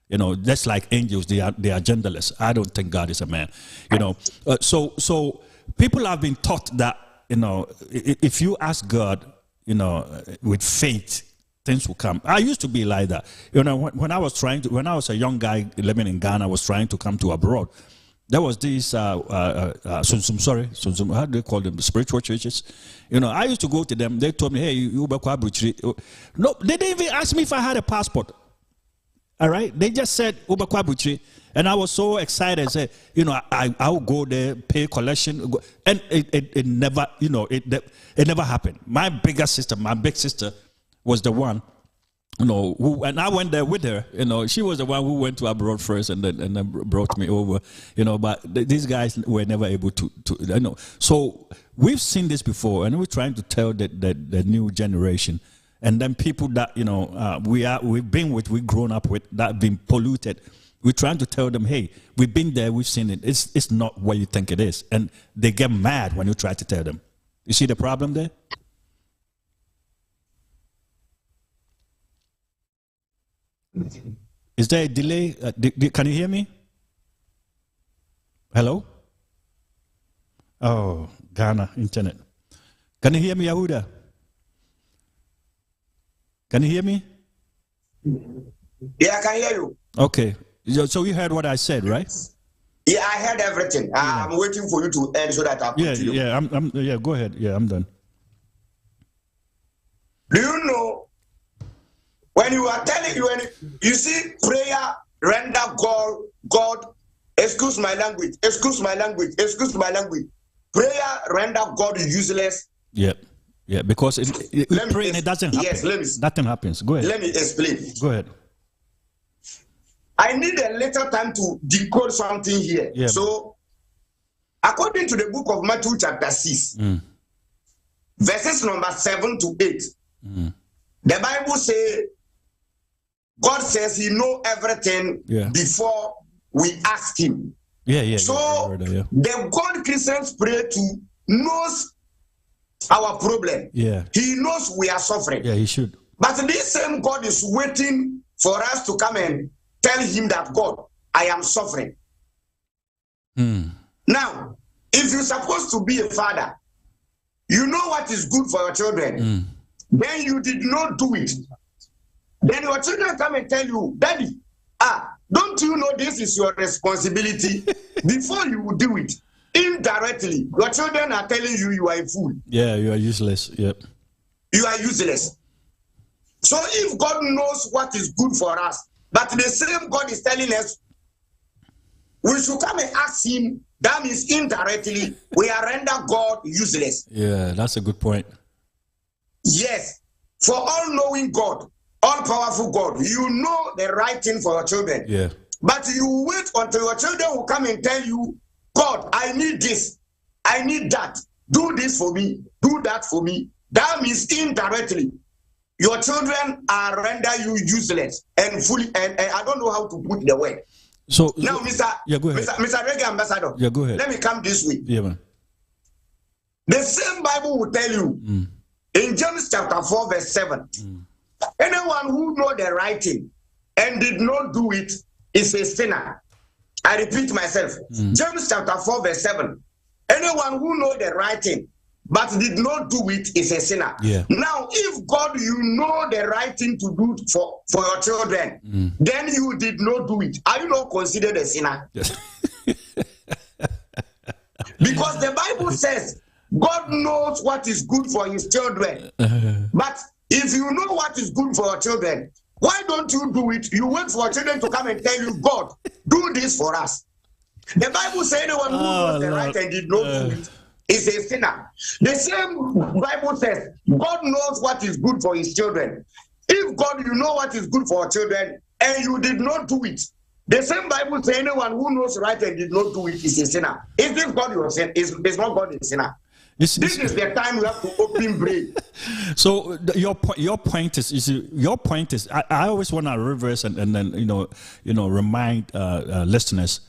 You know, just like angels, they are genderless. I don't think God is a man. You know, so people have been taught that, you know, if you ask God, you know, with faith, things will come. I used to be like that. You know, when I was a young guy living in Ghana, I was trying to come to abroad. There was these, how do they call them? The spiritual churches. You know, I used to go to them. They told me, hey, you no, they didn't even ask me if I had a passport. All right? They just said, and I was so excited. I said, you know, I'll go there, pay collection. And it never, you know, it never happened. My big sister was the one, you know, and I went there with her. You know, she was the one who went to abroad first and then brought me over. You know, but these guys were never able to you know. So we've seen this before, and we're trying to tell the new generation, and then people that, you know, we've grown up with, that have been polluted. We're trying to tell them, hey, we've been there, we've seen it. It's not what you think it is, and they get mad when you try to tell them. You see the problem there? Is there a delay? Can you hear me? Hello? Oh, Ghana internet. Can you hear me, Yahuda? Can you hear me? Yeah, I can hear you. Okay. So you heard what I said, right? Yeah, I heard everything. Yeah. I'm waiting for you to end so that I continue. Yeah, go ahead. Yeah, I'm done. Do you know, when you are telling you see prayer render God, excuse my language. Prayer render God useless. Yeah, because praying, it doesn't happen. Yes, nothing happens. Go ahead. Let me explain. Go ahead. I need a little time to decode something here. Yeah. So, according to the book of Matthew chapter 6, verses number 7 to 8, the Bible says, God says He knows everything before we ask Him. So the God Christians pray to knows our problem. Yeah. He knows we are suffering. Yeah, He should. But this same God is waiting for us to come and tell Him that, God, I am suffering. Now, if you're supposed to be a father, you know what is good for your children. Then you did not do it. Then your children come and tell you, Daddy, don't you know this is your responsibility? Before you do it, indirectly, your children are telling you you are a fool. Yeah, you are useless. Yep. You are useless. So if God knows what is good for us, but the same God is telling us we should come and ask Him, that means indirectly we are render God useless. Yeah, that's a good point. Yes. For all-knowing God, all-powerful God, you know the right thing for your children. Yeah. But you wait until your children will come and tell you, God, I need this, I need that, do this for me, do that for me. That means indirectly your children are render you useless and fully, and I don't know how to put the word. So now, Mr. Go ahead. Mr. Reggae Ambassador. Yeah, go ahead. Let me come this way. Yeah, man. The same Bible will tell you in James chapter 4, verse 7. Anyone who know the right thing and did not do it is a sinner. I repeat myself. James chapter 4 verse 7. Anyone who knows the right thing but did not do it is a sinner. Yeah. Now, if God, you know the right thing to do for your children, then you did not do it. Are you not considered a sinner? Yes. Because the Bible says God knows what is good for his children. But if you know what is good for your children, why don't you do it? You wait for your children to come and tell you, God, do this for us. The Bible says anyone who knows the right and did not do it is a sinner. The same Bible says God knows what is good for his children. If God, you know what is good for your children and you did not do it, the same Bible says anyone who knows right and did not do it is a sinner. Is this God your sin? Is not God a sinner? This is the time you have to open brain. So your point is I always want to reverse and then remind listeners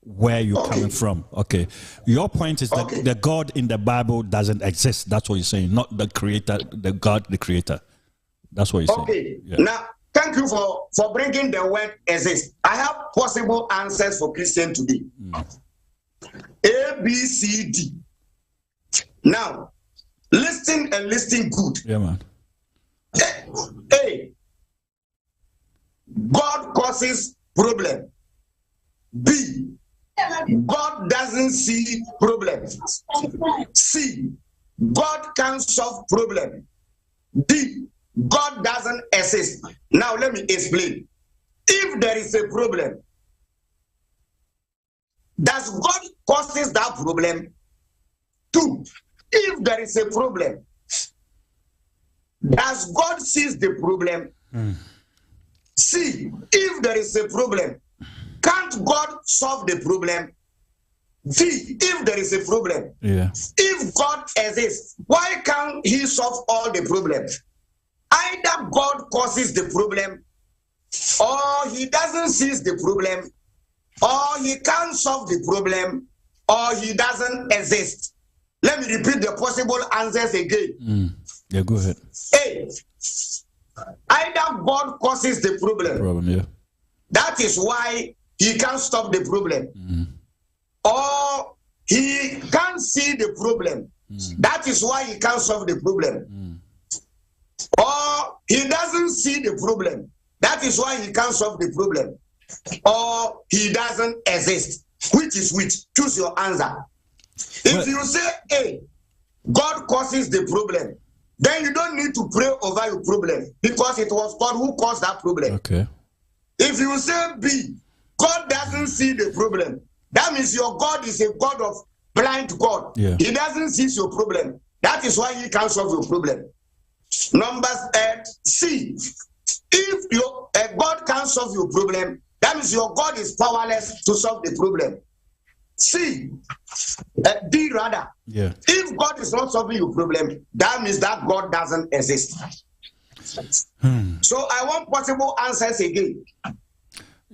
where you're coming from. Okay, your point is that the God in the Bible doesn't exist. That's what you're saying, not the creator, the God, the creator. That's what you're saying. Okay. Yeah. Now, thank you for bringing the word exist. I have possible answers for Christian today. A, B, C, D. Now, listen and listen good. Yeah, man. A, God causes problem. B, God doesn't see problems. C, God can solve problem. D, God doesn't exist. Now let me explain. If there is a problem, does God causes that problem? 2, if there is a problem, does God sees the problem? C, if there is a problem, can't God solve the problem? D, if there is a problem, if God exists, why can't he solve all the problems? Either God causes the problem, or he doesn't seize the problem, or he can't solve the problem, or he doesn't exist. Let me repeat the possible answers again. Yeah, go ahead. A, either God causes the problem. That is why he can't stop the problem. Or he can't see the problem. That is why he can't solve the problem. Or he doesn't see the problem. That is why he can't solve the problem. Or he doesn't exist. Which is which? Choose your answer. If you say A, God causes the problem, then you don't need to pray over your problem because it was God who caused that problem. Okay. If you say B, God doesn't see the problem, that means your God is a God of blind God. Yeah. He doesn't see your problem. That is why he can't solve your problem. Numbers C, if your God can't solve your problem, that means your God is powerless to solve the problem. C, D rather. Yeah. If God is not solving your problem, that means that God doesn't exist. So I want possible answers again.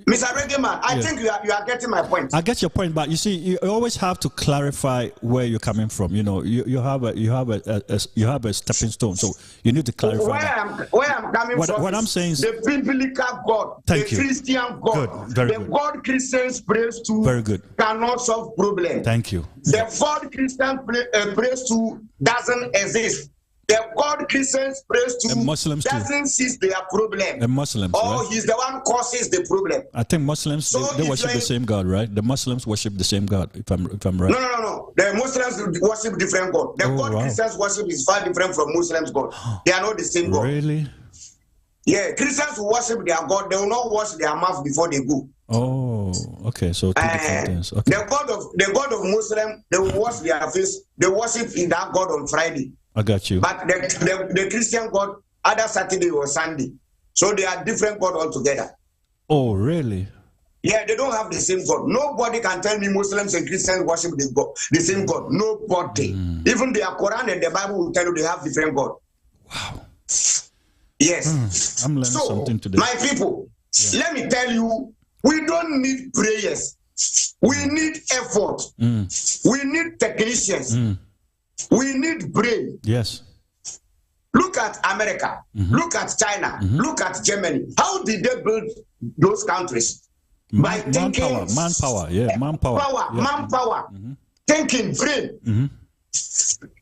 Mr. Reggae Man, I think you are getting my point. I get your point, but you see, you always have to clarify where you're coming from. You know, you have a stepping stone, so you need to clarify. Where I'm coming from. What I'm saying is the biblical God, the Christian God, the God Christians praise to. Very good. Cannot solve problem. Thank you. The God Christian praise to doesn't exist. The God Christians praise to Muslims doesn't see their problem. The Muslims, right? He's the one causes the problem. I think Muslims they worship the same God, right? The Muslims worship the same God, if I'm right. No. The Muslims worship different God. The God Christians worship is far different from Muslims' God. They are not the same God. Really? Yeah, Christians who worship their God, they will not wash their mouth before they go. Oh, okay. So two different things. Okay. The God of Muslim, they will wash their face. They worship in that God on Friday. I got you. But the Christian God, either Saturday or Sunday. So they are different God altogether. Oh, really? Yeah, they don't have the same God. Nobody can tell me Muslims and Christians worship the same God. Nobody. Even their Quran and the Bible will tell you they have different God. Wow. Yes. I'm learning something today. My people, let me tell you, we don't need prayers. We need effort. We need technicians. We need brain. Yes. Look at America. Look at China. Look at Germany. How did they build those countries? by thinking manpower, thinking, brain.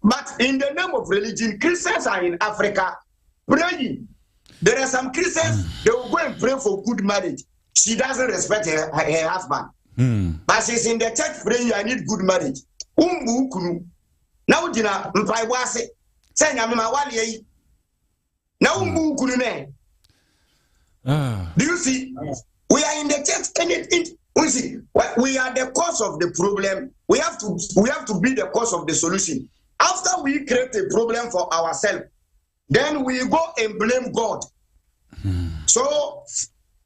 But in the name of religion, Christians are in Africa praying. There are some Christians, they will go and pray for good marriage. She doesn't respect her husband. But she's in the church praying, I need good marriage. Now, Dina, Mpaiwase, say, Yamima Wali. Now, do you see? We are in the church, and we see we are the cause of the problem. We have to be the cause of the solution. After we create a problem for ourselves, then we go and blame God. So,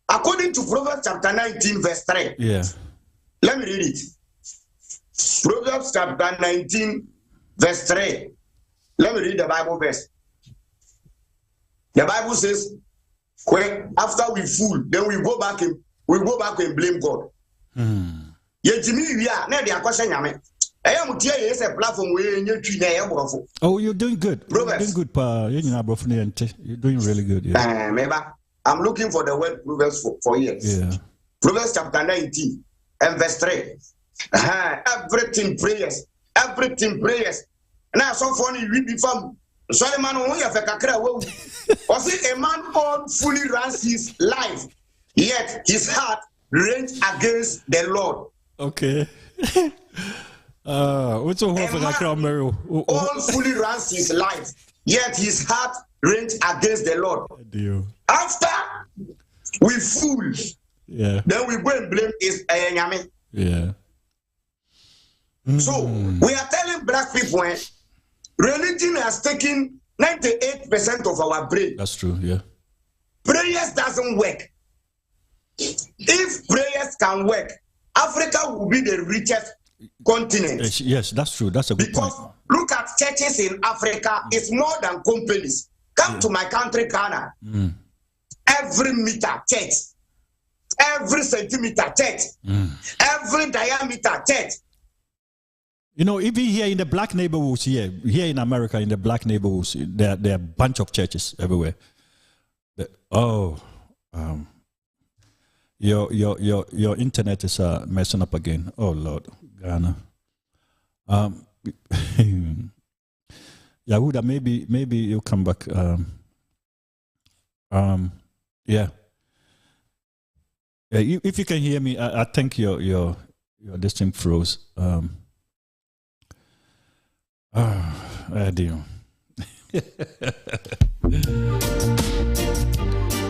according to Proverbs chapter 19, verse 3, let me read it. Proverbs chapter 19, verse 3. Let me read the Bible verse. The Bible says, after we fool, then we go back and blame God. Oh, you're doing good. Proverbs. You're doing good, you're doing really good. Yeah. I'm looking for the word Proverbs for years. Yeah. Proverbs chapter 19 and verse 3. Everything prayers. Now, so funny, we become. Solomon, was it a man all fully runs his life, yet his heart raged against the Lord. Okay. What's all fully runs his life, yet his heart raged against the Lord. After we fool, then we go and blame his Yami. Yeah. So we are telling black people, religion has taken 98% of our brain. That's true, yeah. Prayers doesn't work. If prayers can work, Africa will be the richest continent. Yes, that's true. That's a good point. Because look at churches in Africa, it's more than companies. Come to my country, Ghana. Every meter, church. Every centimeter, church. Every diameter, church. You know, even here in the black neighborhoods, here in America, in the black neighborhoods, there are a bunch of churches everywhere. Your internet is messing up again. Oh Lord, Ghana. Yahuda, maybe you'll come back. If you can hear me, I think your this thing froze. Dear.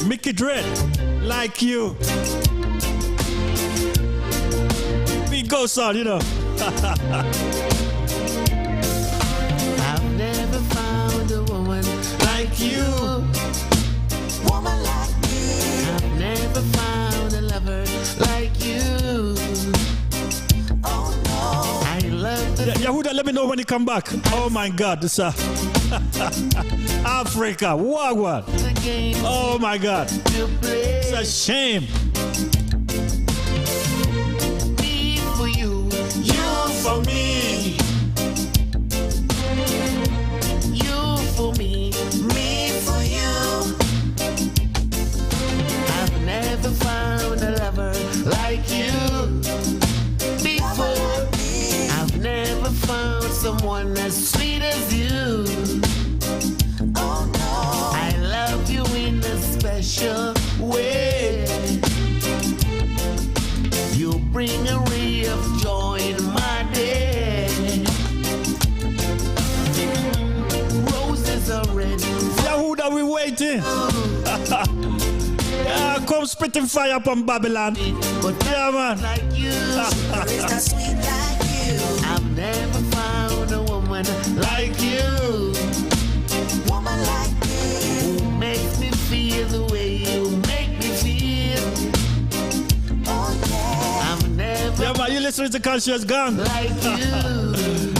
Mickey Dread, like you. Big go son, you know. I've never found a woman like you. Woman like me. I've never found a lover like you. Oh no. I love the Yahuda, let me know when you come back. Oh my God, this Africa, what? Oh my God, it's a shame. Me for you, you for me. You for me, me for you. I've never found a lover like you before. I've never found someone as sweet as you. Oh no, I love you in a special way. You bring a ray of joy in my day. Roses are red. Yahuda, we waiting. Come spitting fire upon Babylon. But yeah, man. Like you, sweet like you. I've never found a woman like you. Woman like me, who makes me feel the way you make me feel. Oh yeah. I've never. Yeah, man, you listening to Conscious Gong. Like you.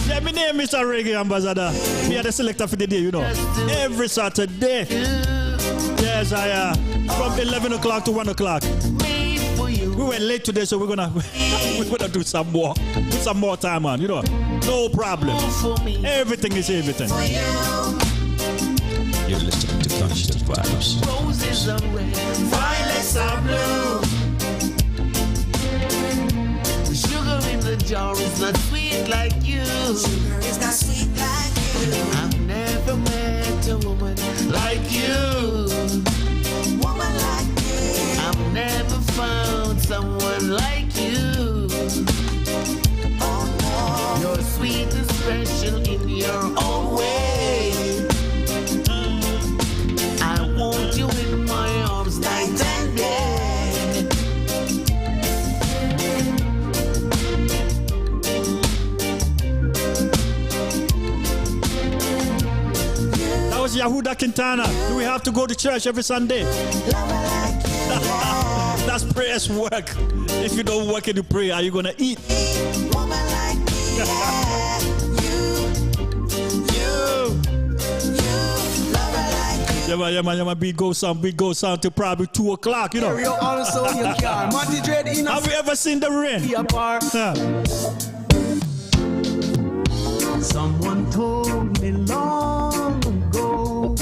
Yeah, my name is Mr. Reggae Ambassador. Me are the selector for the day, you know. Every Saturday. Yes, I am. From 11 o'clock to 1 o'clock. We went late today, so we're gonna do some more. Put some more time on, you know. No problem. Everything is everything. You're listening to Conscious Vibes. Roses are red, violets are blue. jar is not sweet like you. Sugar is not sweet like you. I've never met a woman like you. Woman like me. I've never found someone like you. Oh no. You're sweet and special in your own way. I want you in my arms night and day. That was Host-Kintana. Do we have to go to church every Sunday? That's prayer's work. If you don't work and you pray, are you going to eat? Woman like me, yeah. Yeah, man, beat go sound till probably 2 o'clock, you know. Have you ever seen the rain? Someone told me long ago,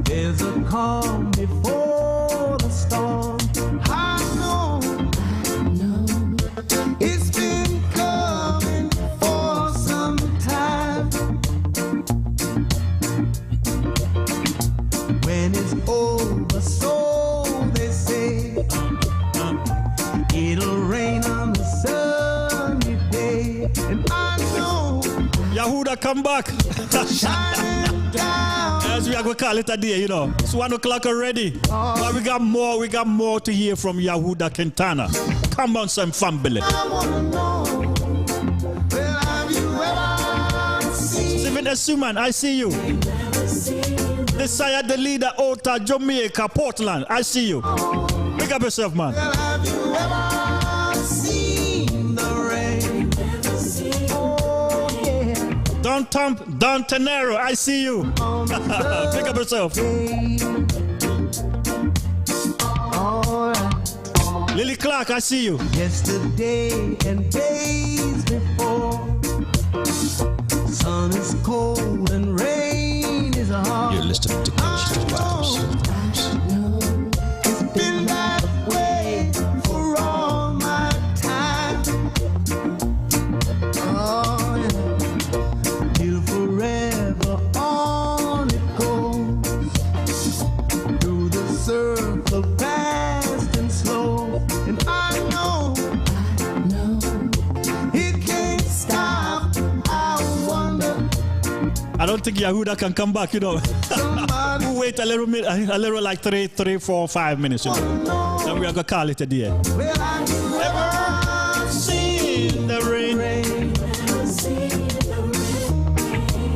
there's a calm before the storm. I know it's been coming for some time. When it's over, so they say, it'll rain on the sunny day. And I know Yahuda come back. As we are going to call it a day, you know. It's 1 o'clock already. But we got more to hear from Host-Kintana. Come on, some family. I wanna know, well, have you ever seen? Stephen Essuman, I see you. Desire the leader out of Jamaica, Portland. I see you. Pick up yourself, man. Well, have you ever seen the rain? Oh, yeah. Don Tenero, I see you. Pick up yourself. All right. Lily Clark, I see you. Yesterday and days before, sun is cold and rain is hard. You're listening to Conscious Vibes. It's been that way for all my time. Oh, yeah. Till forever on it goes, through the circle fast and slow. And I know it can't stop. I wonder. I don't think Yahuda can come back, you know. We'll wait a little like 3, 4, 5 minutes, you know. Then we are going to call it a day. Well, have you ever seen The rain.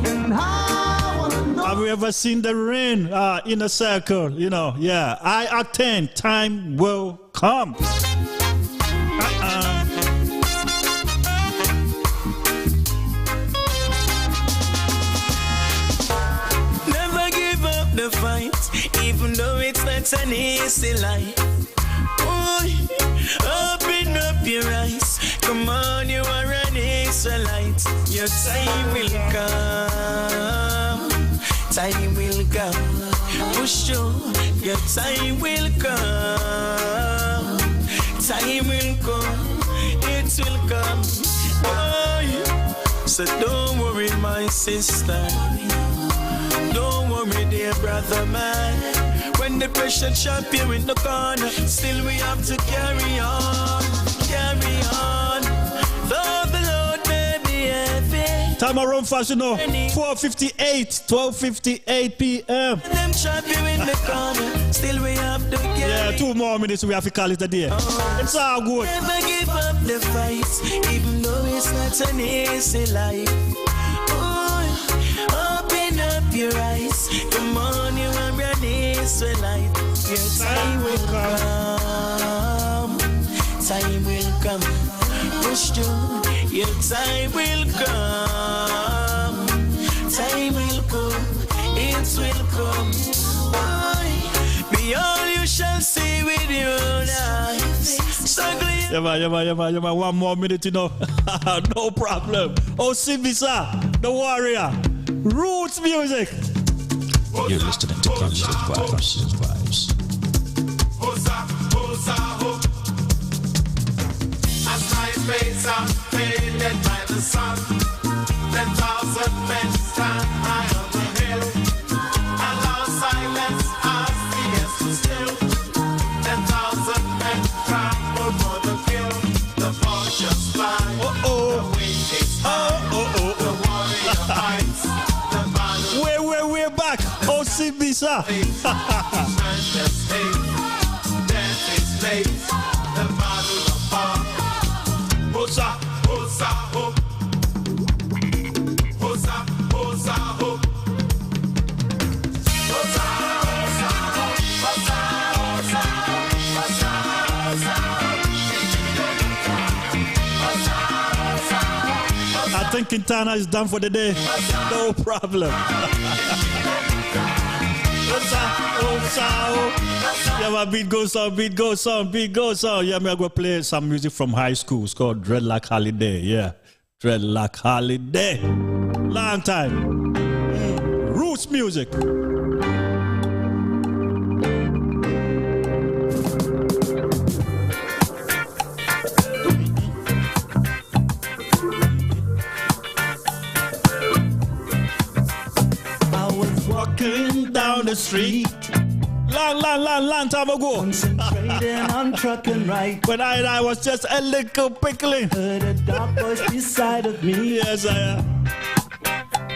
And I wanna know. Have you ever seen the rain in a circle? You know, yeah. I attend. Time will come. Never give up the fight, even though it's not an easy life. Oh, open up your eyes. Come on, you are an Israelite. Your time will come. Time will come. Push through. Your time will come. Time will come. It will come. Oh, yeah. So don't worry, my sister. Don't worry, dear brother, man. When the pressure chop you in the corner, still we have to carry on, carry on. Though the Lord may be heavy. Time around fast, you know. 12:58 p.m. Them chop you in the corner, still we have to carry. Yeah, 2 more minutes, we have to call it a day. It's all good. Never give up the fight, even though it's not an easy life. Oh, open up your eyes. Come on, you are an Israelite. Your time will come. Time will come. Push through. Your time will come. Time will come. It will come. Be all you shall see with your eyes. Yeah, man. 1 more minute, you know. No problem. Oh, Sibisa, the warrior. Roots music. You're listening to Conscious Vibes. As my face are faded by the sun. 10,000 men stand high on the hill. Allow silence as the air to still. 10,000 men trample for the kill. The vultures fly. The wind is high. The warrior fights. The battle. We're back. Oh, see me, sir. Death is late. The battle of power. Hosa, hosa, ho. Hosa, hosa, ho. Hosa, hosa, ho. Hosa, hosa, hosa, hosa. I think Kintana is done for the day. No problem. Yeah, my beat goes on. Yeah, I'm going to play some music from high school. It's called Dreadlock Holiday. Yeah, Dreadlock Holiday. Long time. Roots music. Walking down the street, long time ago. Concentrating on trucking right. When I was just a little pickling. Heard a dark voice beside of me. Yes, I am.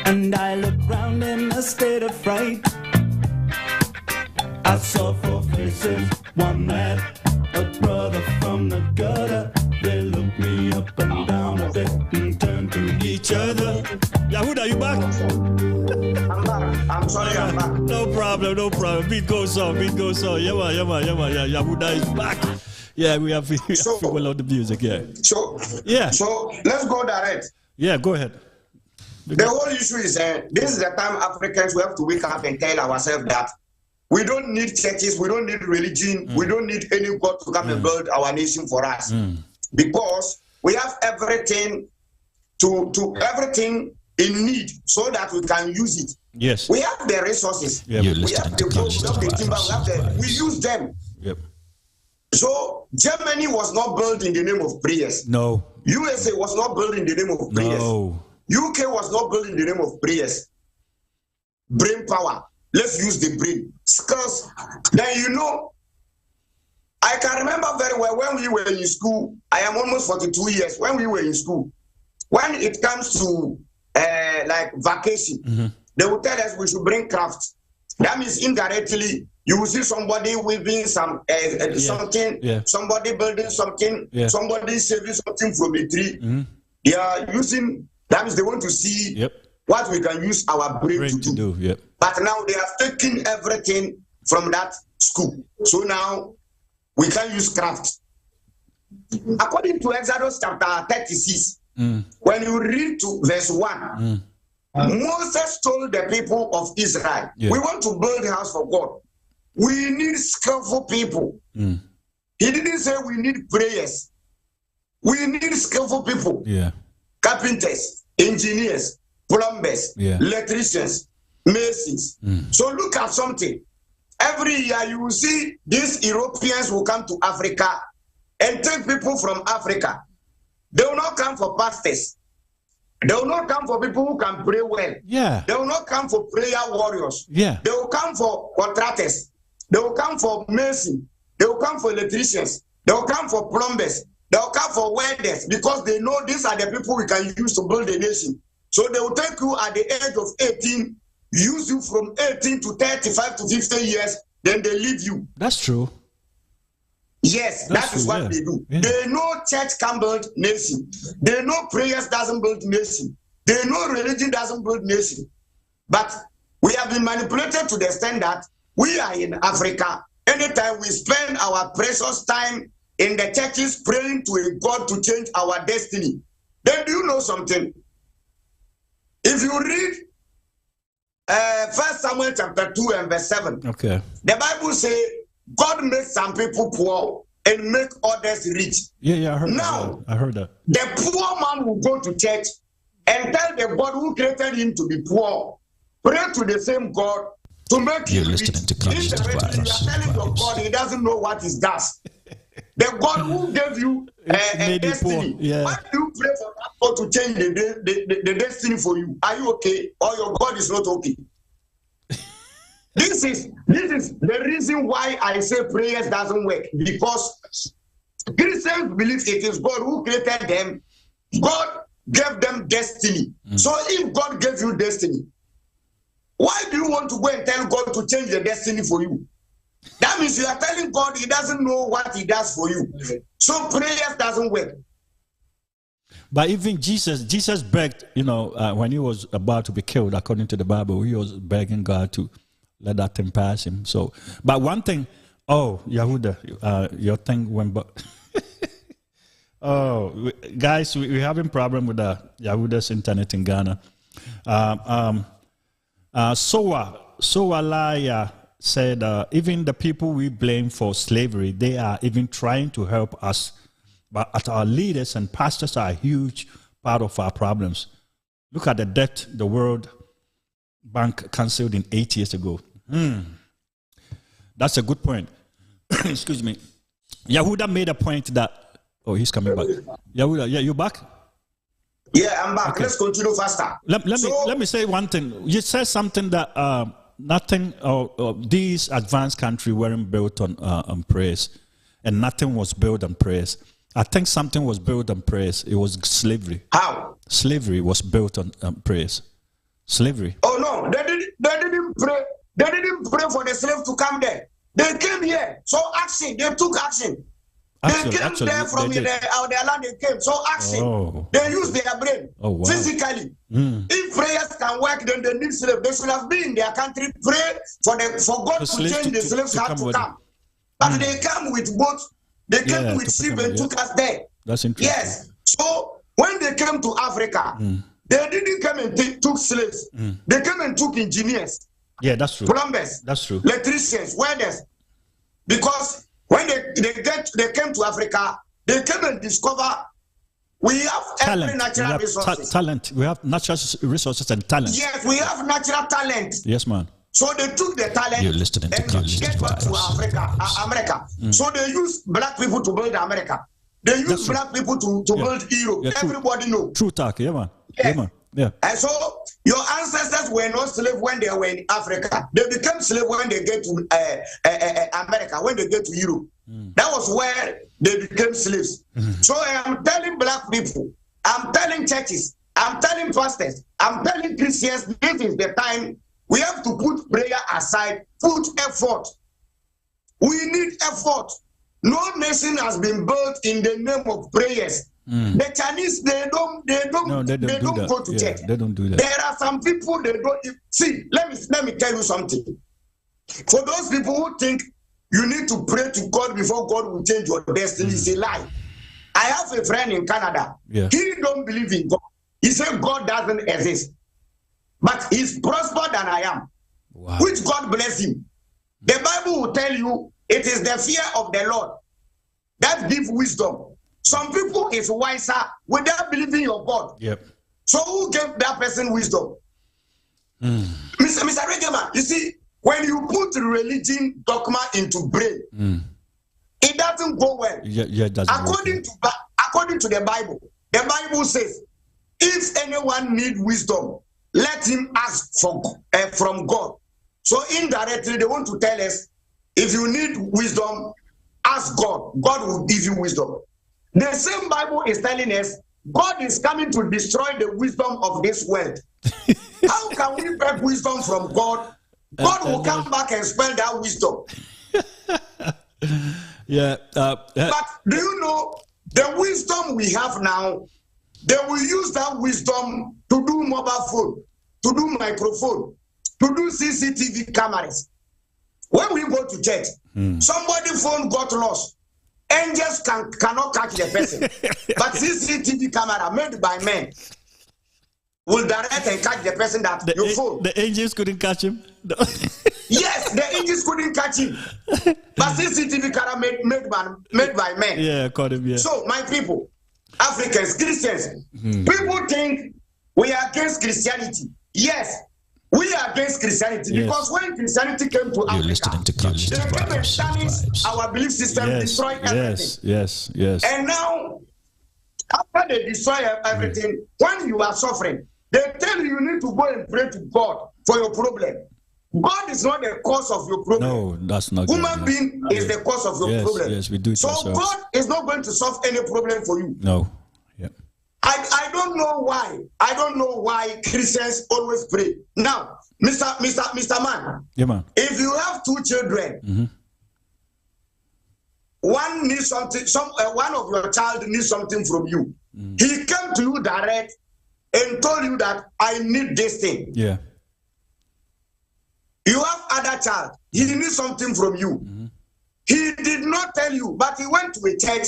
And I looked round in a state of fright. I saw four faces, one man, a brother from the gutter. They looked me up and down a bit and turned to Each other. Yahuda, you back? I'm back. I'm sorry, I'm back. No problem. Beat goes on. Yeah. Yahuda is back. Yeah, we have people on the music, yeah. So let's go direct. Yeah, go ahead. The whole issue is this is the time Africans we have to wake up and tell ourselves that we don't need churches, we don't need religion, we don't need any God to come and build our nation for us. Because we have everything everything in need so that we can use it. Yes. We have the resources. Yep. You're listening to Conscious Vibes. We use them. Yep. So Germany was not built in the name of prayers. No. USA was not built in the name of prayers. No. UK was not built in the name of prayers. Brain power. Let's use the brain. Skills. Then I can remember very well when we were in school. I am almost 42 years. When we were in school, when it comes to like vacation, they will tell us we should bring craft. That means indirectly you will see somebody weaving something, somebody building something, somebody saving something from a tree. They are using. That means they want to see what we can use our brain to do. Yep. But now they have taken everything from that school. So now we can use craft. According to Exodus chapter 36, when you read to verse 1, Moses told the people of Israel, we want to build a house for God. We need skillful people. He didn't say we need prayers. We need skillful people. Yeah. Carpenters, engineers, plumbers, electricians, masons. So look at something. Every year you will see these Europeans will come to Africa and take people from Africa. They will not come for pastors. They will not come for people who can pray well. Yeah. They will not come for prayer warriors. Yeah. They will come for contractors. They will come for masons. They will come for electricians. They will come for plumbers. They will come for welders because they know these are the people we can use to build a nation. So they will take you at the age of 18, use you from 18 to 35 to 50 years, then they leave you. That's true. Yes, that is what they do. Yeah. They know church can build nation. They know prayers doesn't build nation. They know religion doesn't build nation. But we have been manipulated to the extent that we are in Africa. Anytime we spend our precious time in the churches praying to a God to change our destiny, then do you know something? If you read 1 Samuel chapter 2 and verse 7, the Bible says God makes some people poor and make others rich. Yeah, I heard now, that. I heard that. The poor man will go to church and tell the God who created him to be poor, pray to the same God to make him rich. Listening to Conscious Vibes. You are telling your God he doesn't know what is gas. The God who gave you a destiny. Yeah. Why do you pray for that God to change the destiny for you? Are you okay? Or your God is not okay? This is the reason why I say prayers doesn't work, because Christians believe it is God who created them. God gave them destiny. So if God gave you destiny, why do you want to go and tell God to change the destiny for you? That means you are telling God he doesn't know what he does for you. So prayers doesn't work. But even Jesus begged, when he was about to be killed, according to the Bible, he was begging God to let that thing pass him. So, but one thing, Yahuda, your thing went back. Guys, we're having problem with Yahuda's internet in Ghana. Soalaya said, even the people we blame for slavery, they are even trying to help us. But our leaders and pastors are a huge part of our problems. Look at the debt the World Bank canceled in 8 years ago. That's a good point. Excuse me. Yahuda made a point that... Oh, he's coming back. Yahuda, yeah, you back? Yeah, I'm back. Okay. Let's continue faster. Let me say one thing. You said something that nothing these advanced countries weren't built on praise, and nothing was built on praise. I think something was built on praise. It was slavery. How? Slavery was built on praise. Slavery. Oh no, they didn't pray. They didn't pray for the slave to come there. They came here. So action. They took action. They came there from their land. They came. So action. They used their brain physically. If prayers can work, then they need slaves. They should have been in their country. Pray for God to change the slaves had to come. But they come with boats. They came with sheep and took us there. That's interesting. Yes. So when they came to Africa, they didn't come and took slaves. They came and took engineers. Yeah, that's true. Plumbers. That's true. Electricians, welders. Because when they came to Africa, they came and discover we have every natural resources. Talent. We have natural resources and talent. Yes, we have natural talent. Yes, man. So they took the talent You're listening to and get back to America. So they use black people to build America. They use black people to build Europe. Yeah, everybody knows. True talk, yeah, man. Yeah, man. Yeah. And so your ancestors were not slaves when they were in Africa. They became slaves when they get to America, when they get to Europe. That was where they became slaves. So I am telling black people, I'm telling churches, I'm telling pastors, I'm telling Christians, this is the time we have to put prayer aside, put effort. We need effort. No nation has been built in the name of prayers. The Chinese, they don't go to church. They don't do that. There are some people they don't see. Let me tell you something. For those people who think you need to pray to God before God will change your destiny, it's a lie. I have a friend in Canada. Yeah. He don't believe in God. He said God doesn't exist. But he's prospered than I am. Wow. Which God bless him. The Bible will tell you it is the fear of the Lord that gives wisdom. Some people is wiser without believing your God. Yep. So who gave that person wisdom? Mr. Reggae, you see, when you put religion dogma into brain, it doesn't go well. Yeah, it doesn't. According to the Bible says, if anyone need wisdom, let him ask from God. So indirectly, they want to tell us, if you need wisdom, ask God. God will give you wisdom. The same Bible is telling us, God is coming to destroy the wisdom of this world. How can we beg wisdom from God? God will come back and spell that wisdom. But do you know, the wisdom we have now, they will use that wisdom to do mobile phone, to do microphone, to do CCTV cameras. When we go to church, somebody's phone got lost. Angels cannot catch the person. But CCTV camera made by men will direct and catch the person that your phone. The angels couldn't catch him? Yes, the angels couldn't catch him. But CCTV camera made by men. Yeah, caught him, yeah. So, my people, Africans, Christians, people think we are against Christianity. Yes, We are against Christianity because when Christianity came to Africa, they came and challenged our belief system, destroyed everything. Yes. And now, after they destroy everything, when you are suffering, they tell you you need to go and pray to God for your problem. God is not the cause of your problem. No, that's not Human being is the cause of your problem. Yes, we do it so ourselves. God is not going to solve any problem for you. No. I don't know why. I don't know why Christians always pray. Now, Mr. Man. Yeah, man. If you have 2 children, one needs something. One of your child needs something from you. He came to you direct and told you that I need this thing. Yeah. You have other child. He needs something from you. He did not tell you, but he went to a church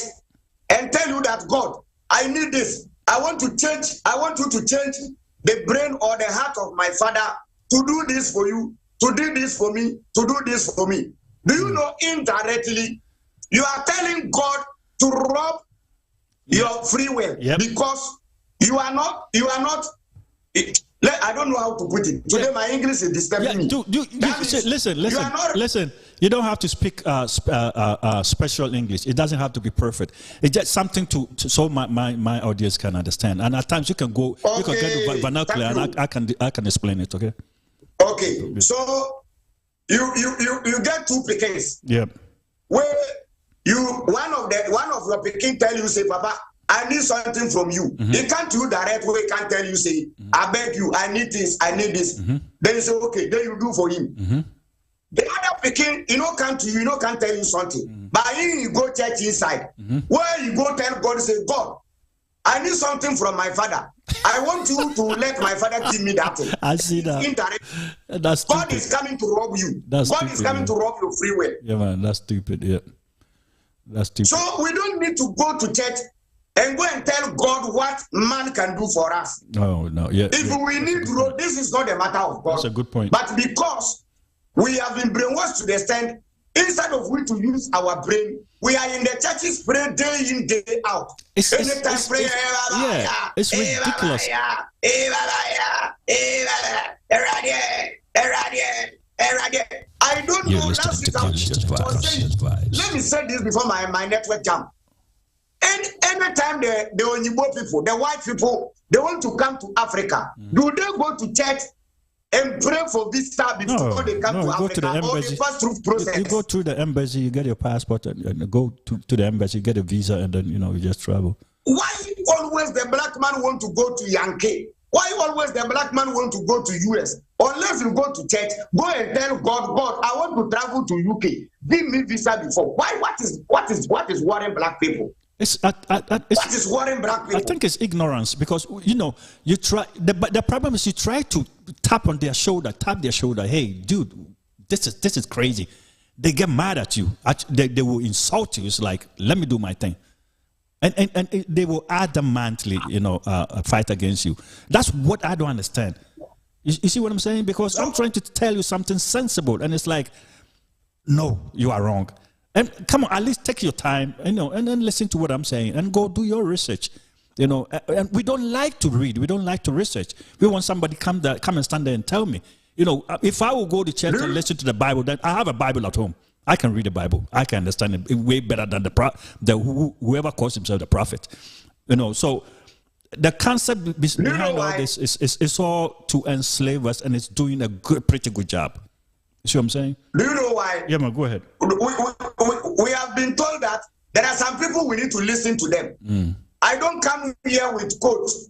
and tell you that God, I need this. I want you to change the brain or the heart of my father to do this for you, to do this for me, to do this for me. Do you know indirectly you are telling God to rob your free will because you are not. I don't know how to put it. Today my English is disturbing me. Listen. You don't have to speak special English. It doesn't have to be perfect. It's just something so my audience can understand. And at times you can go, you can get to vernacular, and I can explain it. Okay. Okay. So you get 2 pickings. Yeah. Where one of your picking tell you, say, Papa, I need something from you. He can't do direct way, can't tell you, say, I beg you, I need this. Then you say, okay, then you do for him. The other picking, can't to you, can't tell you something. But you go church inside. Where you go tell God, say, God, I need something from my father. I want you to let my father give me that thing. I see that. Indirect. God is coming to rob you. God is coming to rob your free will. Yeah, man, that's stupid. Yeah. That's stupid. So we don't need to go to church and go and tell God what man can do for us. No. Yeah. If we need to, this is not a matter of God. That's a good point. But because we have been brainwashed to the extent, instead of we to use our brain, we are in the churches praying day in, day out. It's ridiculous. I don't know. Let me say this before my network jump. And anytime the Onyibo people, the white people, they want to come to Africa, do they go to church and pray for visa before they come to Africa? To the embassy. Or they pass through process? You go through the embassy, you get your passport, and go to the embassy, you get a visa, and then you just travel. Why always the black man want to go to Yankee? Why always the black man want to go to US? Unless you go to church, go and tell God, I want to travel to UK. Give me visa before. Why? What is worrying black people? What is worrying black people? I think it's ignorance because you try. The problem is you try to tap their shoulder. Hey, dude, this is crazy. They get mad at you. They will insult you. It's like, let me do my thing. And they will adamantly, fight against you. That's what I don't understand. You see what I'm saying? Because I'm trying to tell you something sensible, and it's like, no, you are wrong. And come on, at least take your time, and then listen to what I'm saying, and go do your research. And we don't like to read. We don't like to research. We want somebody come and stand there and tell me. If I will go to church and listen to the Bible, then I have a Bible at home. I can read the Bible. I can understand it way better than whoever calls himself the prophet. So the concept behind all this is all to enslave us, and it's doing a pretty good job. You see what I'm saying? Do you know why? Yeah, man, go ahead. We have been told that there are some people we need to listen to them. I don't come here with quotes.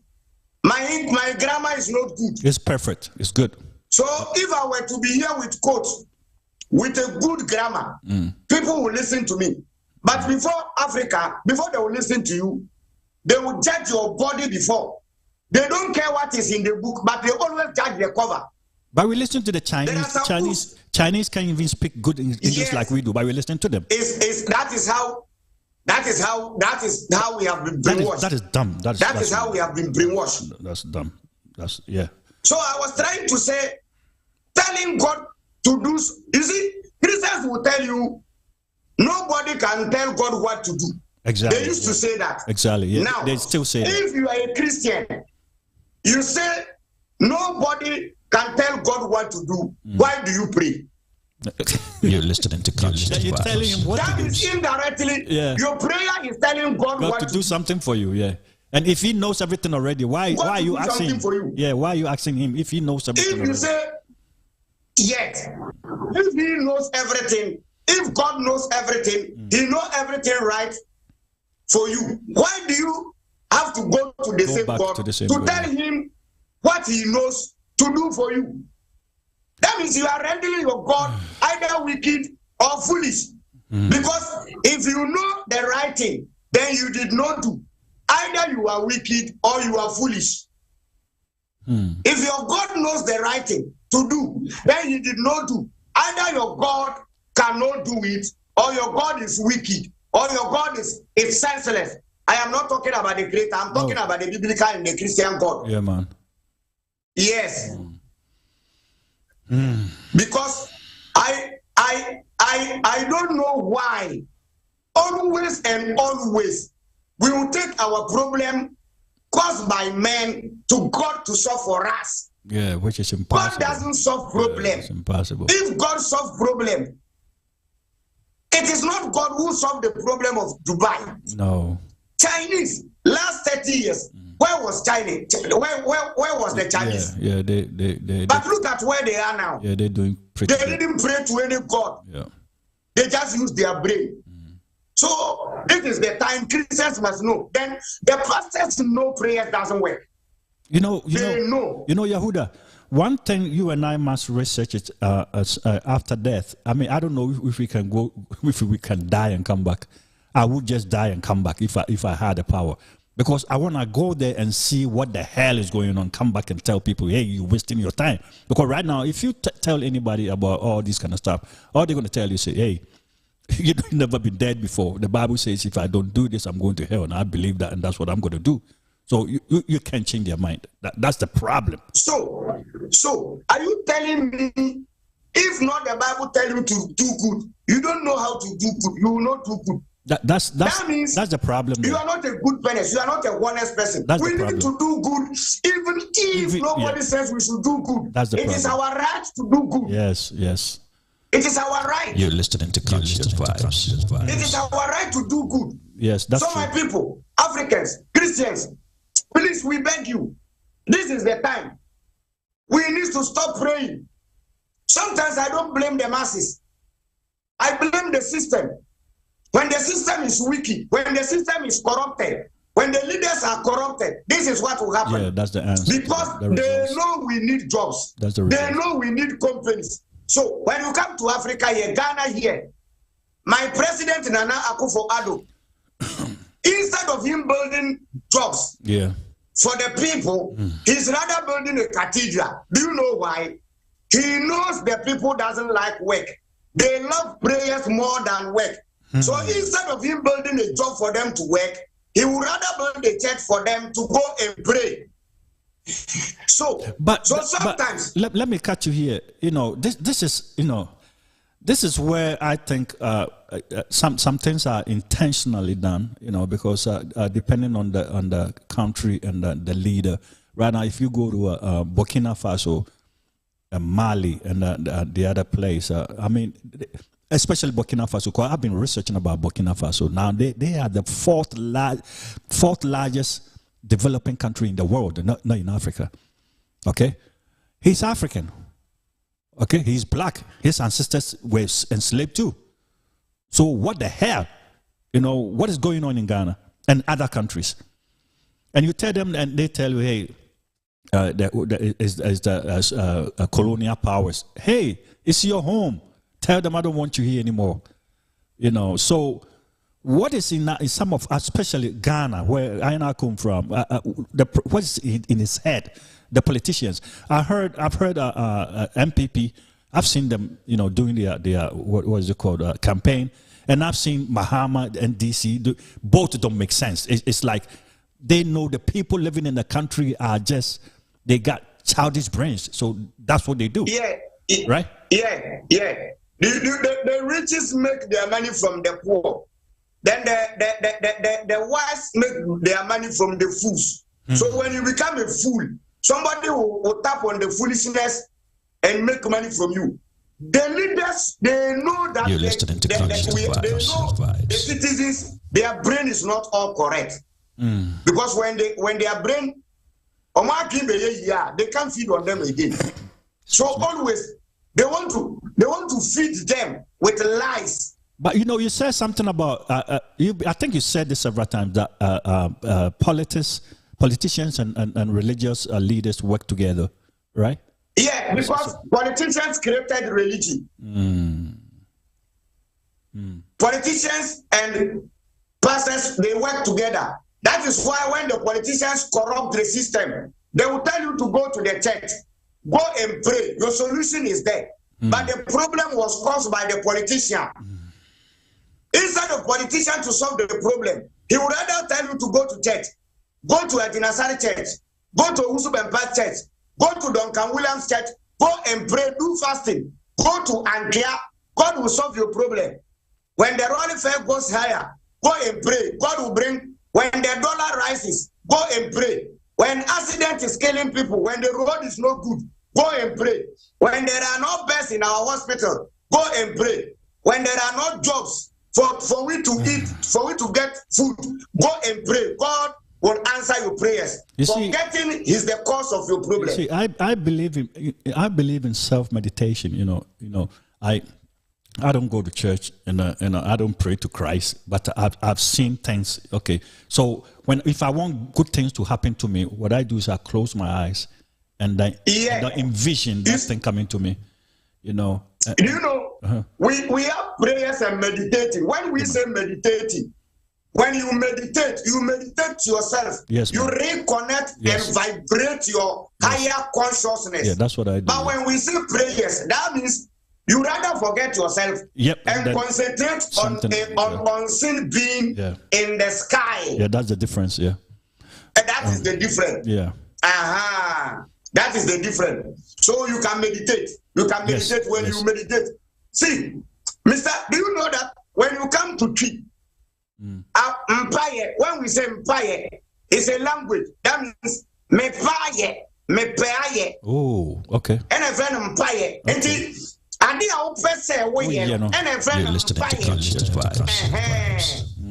My grammar is not good. It's perfect. It's good. So if I were to be here with quotes, with a good grammar, people will listen to me. But before they will listen to you, they will judge your body before. They don't care what is in the book, but they always judge the cover. But we listen to the Chinese. Chinese can't even speak good English like we do. But we listen to them. That is how we have been brainwashed. That is dumb. That is how we have been brainwashed. That's dumb. So I was trying to say, telling God to do. You see, Christians will tell you, nobody can tell God what to do. Exactly. They used to say that. Exactly. Yeah. Now they still say that. If you are a Christian, you say nobody can tell God wants to do, why do you pray? You're listening to conscious. You're telling him what that to do. That is indirectly. Yeah. Your prayer is telling God what to do something for you. Yeah. And if he knows everything already, why are you asking him? For you? Yeah. Why are you asking him if he knows everything? If you say yes, if he knows everything, if God knows everything, he knows everything right for you. Why do you have to go to the same God to tell him what he knows to do for you? That means you are rendering your God either wicked or foolish. Because if you know the right thing, then you did not do. Either you are wicked or you are foolish. If your God knows the right thing to do, then he did not do. Either your God cannot do it, or your God is wicked, or your God is senseless. I am not talking about the creator. I'm talking about the biblical and the Christian God. Yeah, man. Yes. Because I don't know why always and always we will take our problem caused by men to God to solve for us. Yeah, which is impossible. God doesn't solve problem. Yeah, it's impossible. If God solves problem, it is not God who solved the problem of Dubai. No. Chinese, last 30 years, where was China? Where was the Chinese? Yeah, they but look at where they are now. Yeah, they're doing pretty They didn't pray to any God. Yeah. They just use their brain. So it is the time Christians must know. Then the pastors know prayer doesn't work. You know, Yahuda, one thing you and I must research it after death. I mean, I don't know if we can go, if we can die and come back. I would just die and come back if I had the power, because I want to go there and see what the hell is going on. Come back and tell people, hey, you're wasting your time. Because right now, if you tell anybody about all this kind of stuff, all they're going to tell you, say, hey, you've never been dead before. The Bible says if I don't do this, I'm going to hell, and I believe that, and that's what I'm going to do. So you can't change their mind. That's the problem. So are you telling me if not the Bible tell you to do good, you don't know how to do good, you will not do good? That means that's the problem. You are not a good person. You are not a honest person. We need to do good, even if nobody says we should do good. That's the problem. It is our right to do good. Yes. It is our right. You're listening to conscious vibes. It is our right to do good. Yes, that's so, my people, Africans, Christians, please, we beg you. This is the time. We need to stop praying. Sometimes I don't blame the masses. I blame the system. When the system is wicked, when the system is corrupted, when the leaders are corrupted, this is what will happen. Yeah, that's the answer. Because they know we need jobs. That's the they know we need companies. So when you come to Africa here, Ghana here, my president Nana Akufo-Addo, instead of him building jobs for the people, he's rather building a cathedral. Do you know why? He knows the people doesn't like work. They love prayers more than work. So instead of him building a job for them to work, he would rather build a church for them to go and pray. So sometimes let me cut you here. You know, this is where I think some things are intentionally done. You know, because depending on the country and the leader. Right now, if you go to Burkina Faso, Mali, and the other place, I mean, especially Burkina Faso, because I've been researching about Burkina Faso. Now they are the fourth largest developing country in the world, not in Africa. Okay, he's African. Okay, he's black. His ancestors were enslaved too. So what the hell? You know, what is going on in Ghana and other countries? And you tell them, and they tell you, hey, the colonial powers. Hey, it's your home. Tell them I don't want you here anymore. You know, so what is in some of, especially Ghana, where I come from, what is in his head? The politicians. I've heard MPP. I've seen them, you know, doing their what is it called, campaign, and I've seen Mahama and DC. Both don't make sense. It's like they know the people living in the country are just, they got childish brains, so that's what they do. Right? Yeah. The richest make their money from the poor. Then the wise make their money from the fools. So when you become a fool, somebody will tap on the foolishness and make money from you. The leaders, they know that You're listening to they know Vibes. the citizens, their brain is not all correct. Because when their brain, they can't feed on them again. So always they want to feed them with lies. But you said something about I think you said this several times that politicians and religious leaders work together, right? Yeah, because politicians created religion. Politicians and pastors, they work together. That is why when the politicians corrupt the system, they will tell you to go to the church, go and pray. Your solution is there. But the problem was caused by the politician. Instead of politician to solve the problem, he would rather tell you to go to church, go to a Dinasari church, go to Usub and Pat church, go to Duncan Williams church, go and pray, do fasting, go to Antioch. God will solve your problem. When the rolling fare goes higher, go and pray. God will bring. When the dollar rises, go and pray. When accident is killing people, when the road is not good, go and pray. When there are no beds in our hospital, go and pray. When there are no jobs for we to eat, for we to get food, go and pray. God will answer your prayers. Forgetting is the cause of your problem. You see, I believe in self-meditation. I don't go to church and I don't pray to Christ, but I've seen things. Okay, so if I want good things to happen to me, what I do is I close my eyes and I envision that thing coming to me. We have prayers and meditating. When we say meditating, when you meditate yourself. Yes, you reconnect and vibrate your higher consciousness. Yeah, that's what I do. But when we say prayers, that means you rather forget yourself and concentrate on unseen being in the sky. Yeah, that's the difference. Yeah, and that is the difference. Yeah. That is the difference. So you can meditate. You can meditate when you meditate. See, Mister, do you know that when you come to tree, mpaye, when we say mpaye, it's a language. That means me paye. Oh, okay. And a friend mpaye. And the open say we and a friend mpaye.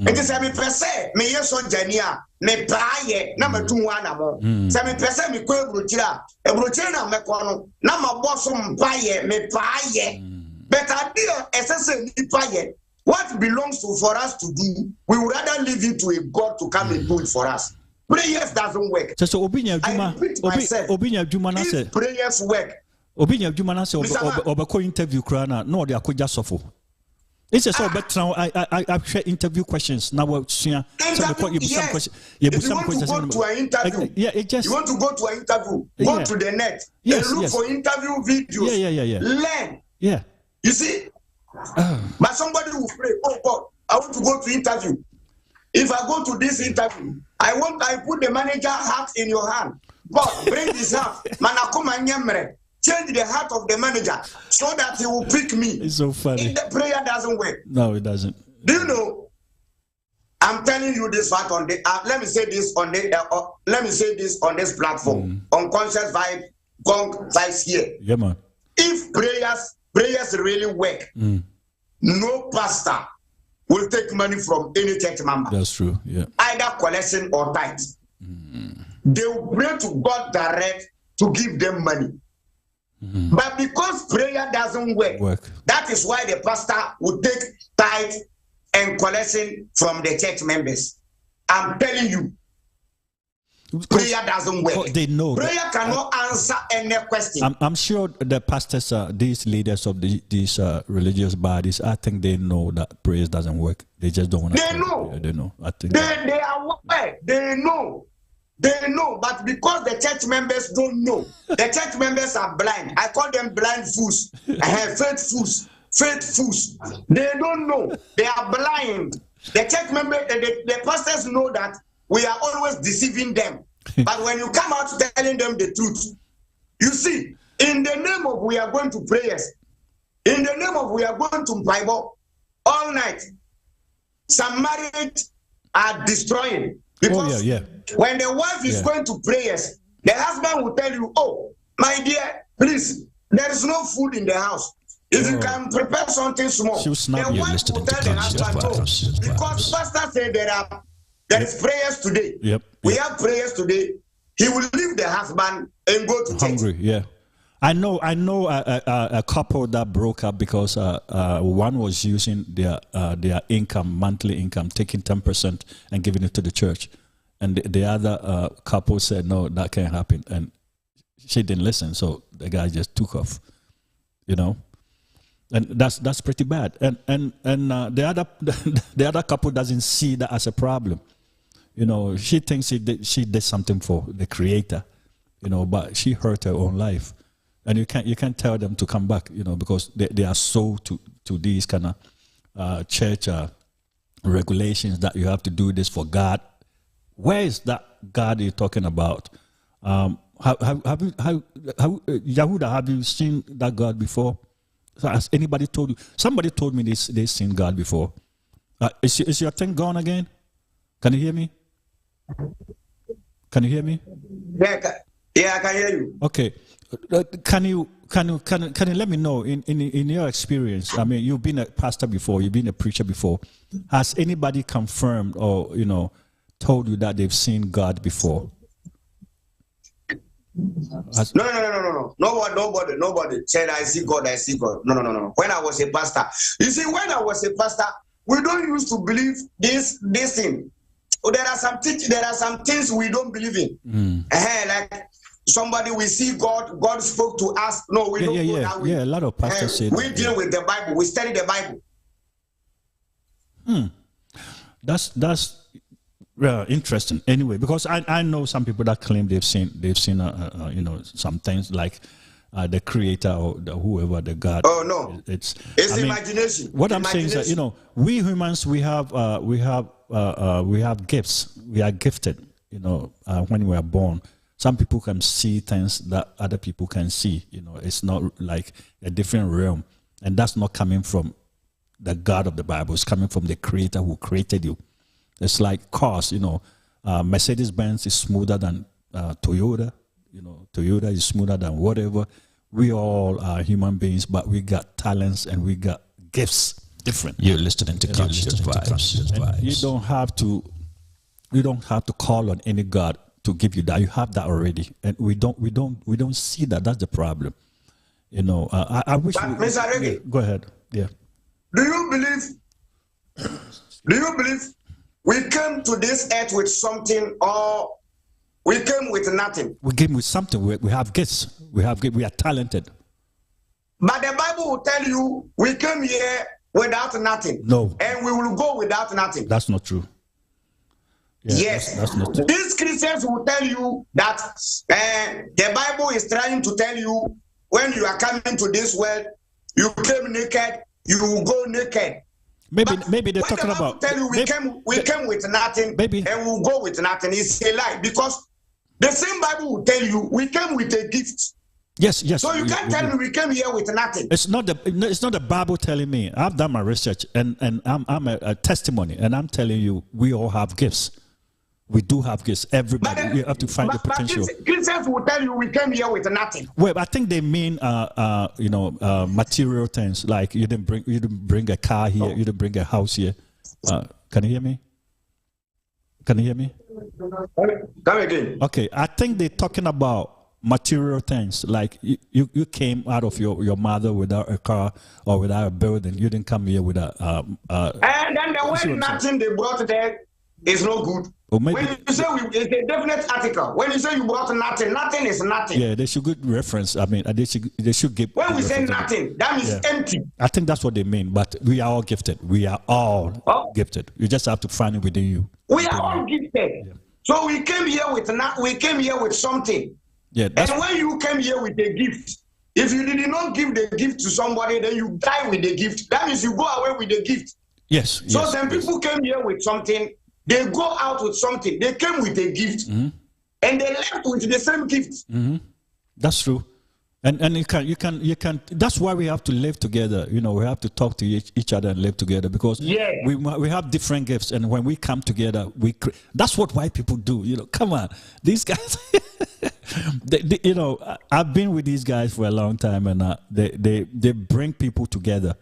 It is a me pese, me yes on Jania, me paye, number 2 1 amo. Say me pese me kwe bruchira, e bruchira na me kono, na ma boss mpaye, me paye. But idea essentially paye. What belongs for us to do, we would rather leave it to a God to come and do it for us. Prayers doesn't work. So Obinya Juma if prayers work. Obinya Juma na say obeko interview krana no dey akoja sofo. It's a so better I share interview questions now some questions. If you want to go to an interview, you want to go to an interview, go to the net and look for interview videos. Learn. Yeah. You see? But somebody will pray, oh God, I want to go to interview. If I go to this interview, I put the manager hat in your hand. God, bring this hat. Change the heart of the manager so that he will pick me. It's so funny. If the prayer doesn't work. No, it doesn't. Do you know? I'm telling you this fact on the let me say this on this platform on Conscious Vibe, Gong Vibes here. Yeah, man. If prayers really work, no pastor will take money from any church member. That's true. Yeah. Either collection or tithes. They will pray to God direct to give them money. But because prayer doesn't work, that is why the pastor would take tithe and collection from the church members. I'm telling you, prayer doesn't work. They know. Prayer cannot answer any question. I'm sure the pastors, these leaders of these religious bodies, I think they know that prayer doesn't work. They just don't want to. They know. Yeah, they know. I think they are aware. They know. They know, but because the church members don't know, the church members are blind. I call them blind fools. I have faith fools. They don't know. They are blind. The church members, the pastors know that we are always deceiving them. But when you come out telling them the truth, you see, in the name of we are going to prayers, in the name of we are going to Bible all night, some marriages are destroying. Because when the wife is going to prayers, the husband will tell you, oh, my dear, please, there is no food in the house. If you can prepare something small, the wife will tell the husband no. Because pastor said there is prayers today. We have prayers today. He will leave the husband and go to hungry. church. Yeah. I know a couple that broke up because one was using their income, monthly income, taking 10% and giving it to the church. And the other couple said, no, that can't happen. And she didn't listen, so the guy just took off, you know. And that's pretty bad. And the other couple doesn't see that as a problem. You know, she thinks she did something for the Creator, you know, but she hurt her own life. And you can't tell them to come back, you know, because they are sold to these kind of church regulations that you have to do this for God. Where is that God you're talking about? Yahuda, have you seen that God before? Has anybody told you? Somebody told me they've seen God before. Is your thing gone again? Can you hear me? Can you hear me? Yeah, I can hear you. Okay. Can you let me know in your experience? I mean, you've been a pastor before, you've been a preacher before. Has anybody confirmed or, you know, told you that they've seen God before? No. Nobody said I see God. No. When I was a pastor, you see, when I was a pastor, we don't used to believe this thing. There are some things we don't believe in. Like somebody we see God spoke to us. No, we don't go that way. Yeah, a lot of pastors say we deal with the Bible. We study the Bible. That's interesting. Anyway, because I know some people that claim they've seen you know, some things like the Creator or whoever, the God. Oh no, it's imagination. What I'm saying is that, you know, we humans we have gifts. We are gifted. You know, when we are born. Some people can see things that other people can see. You know, it's not like a different realm. And that's not coming from the God of the Bible. It's coming from the Creator who created you. It's like cars, you know. Mercedes-Benz is smoother than Toyota. You know, Toyota is smoother than whatever. We all are human beings, but we got talents and we got gifts different. You're listening to Conscious Vibes. You don't have to call on any God to give you that. You have that already, and we don't see that. That's the problem. You know, I wish. Mr. Reggae, go ahead. Yeah. Do you believe we came to this earth with something, or we came with nothing? We came with something. We have gifts. We are talented. But the Bible will tell you we came here without nothing. No. And we will go without nothing. That's not true. Yeah, yes, that's not true. These Christians will tell you that the Bible is trying to tell you when you are coming to this world, you came naked, you will go naked. Maybe they're talking about. Tell you we came with nothing, and we'll go with nothing. It's a lie, because the same Bible will tell you we came with a gift. Yes. So you can't tell me we came here with nothing. It's not the Bible telling me. I've done my research and I'm a testimony, and I'm telling you we all have gifts. We do have gifts. Everybody, we have to find the potential. Christians will tell you we came here with nothing. Well, I think they mean, material things. Like you didn't bring a car here. You didn't bring a house here. Can you hear me? Can you hear me? Come again. Okay, I think they're talking about material things. Like you came out of your mother without a car or without a building. You didn't come here with a. And then the word nothing they brought there is no good. When you say it's a definite article. When you say you brought nothing, nothing is nothing. Yeah, they should give reference. I mean, they should give. When we say nothing, that means empty. I think that's what they mean. But we are all gifted. We are all gifted. You just have to find it within you. We are all gifted. Yeah. So we came here with something. Yeah. And when you came here with a gift, if you did not give the gift to somebody, then you die with the gift. That means you go away with the gift. Yes. So then people came here with something. They go out with something. They came with a gift, and they left with the same gift. That's true, and you can. That's why we have to live together. You know, we have to talk to each other and live together, because we have different gifts, and when we come together, that's what white people do. You know, come on, these guys. You know, I've been with these guys for a long time, and they bring people together,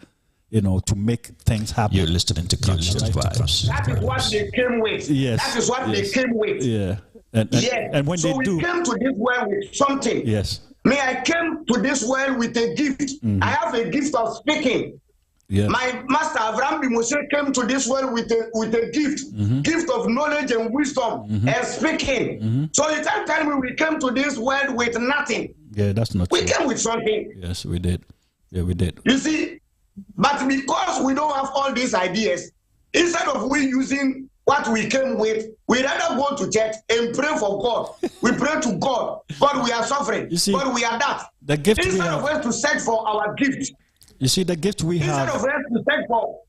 you know, to make things happen. You're listening to Conscious Vibes. That is what they came with. Yes. That is what they came with. Yeah. And when so they do, we came to this world with something. Yes. Me, I came to this world with a gift. I have a gift of speaking. Yeah. My master Abraham Moshe came to this world with a gift of knowledge and wisdom and speaking. So you can't tell me we came to this world with nothing. Yeah, that's not we true. Came with something. Yes, we did. Yeah, we did. You see, but because we don't have all these ideas, instead of we using what we came with, we rather go to church and pray for God. We pray to God. God, we are suffering. You see, God, we are that. The gift instead we have, of us to search for our gift. You see, the gift we instead have. Instead of us to search for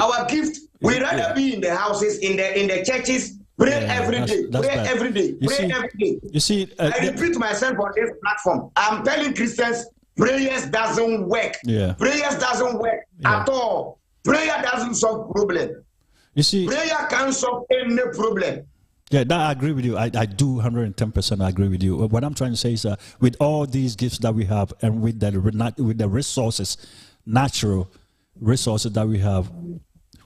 our gift, we rather be in the houses, in the churches, pray every day, pray every day, pray every day. You see, I repeat myself on this platform. I'm telling Christians, prayers doesn't work. Yeah. Prayers doesn't work at all. Prayer doesn't solve problem. You see, prayer can't solve any problem. Yeah, that I agree with you. I do 110% agree with you. What I'm trying to say is with all these gifts that we have and with the resources, natural resources that we have,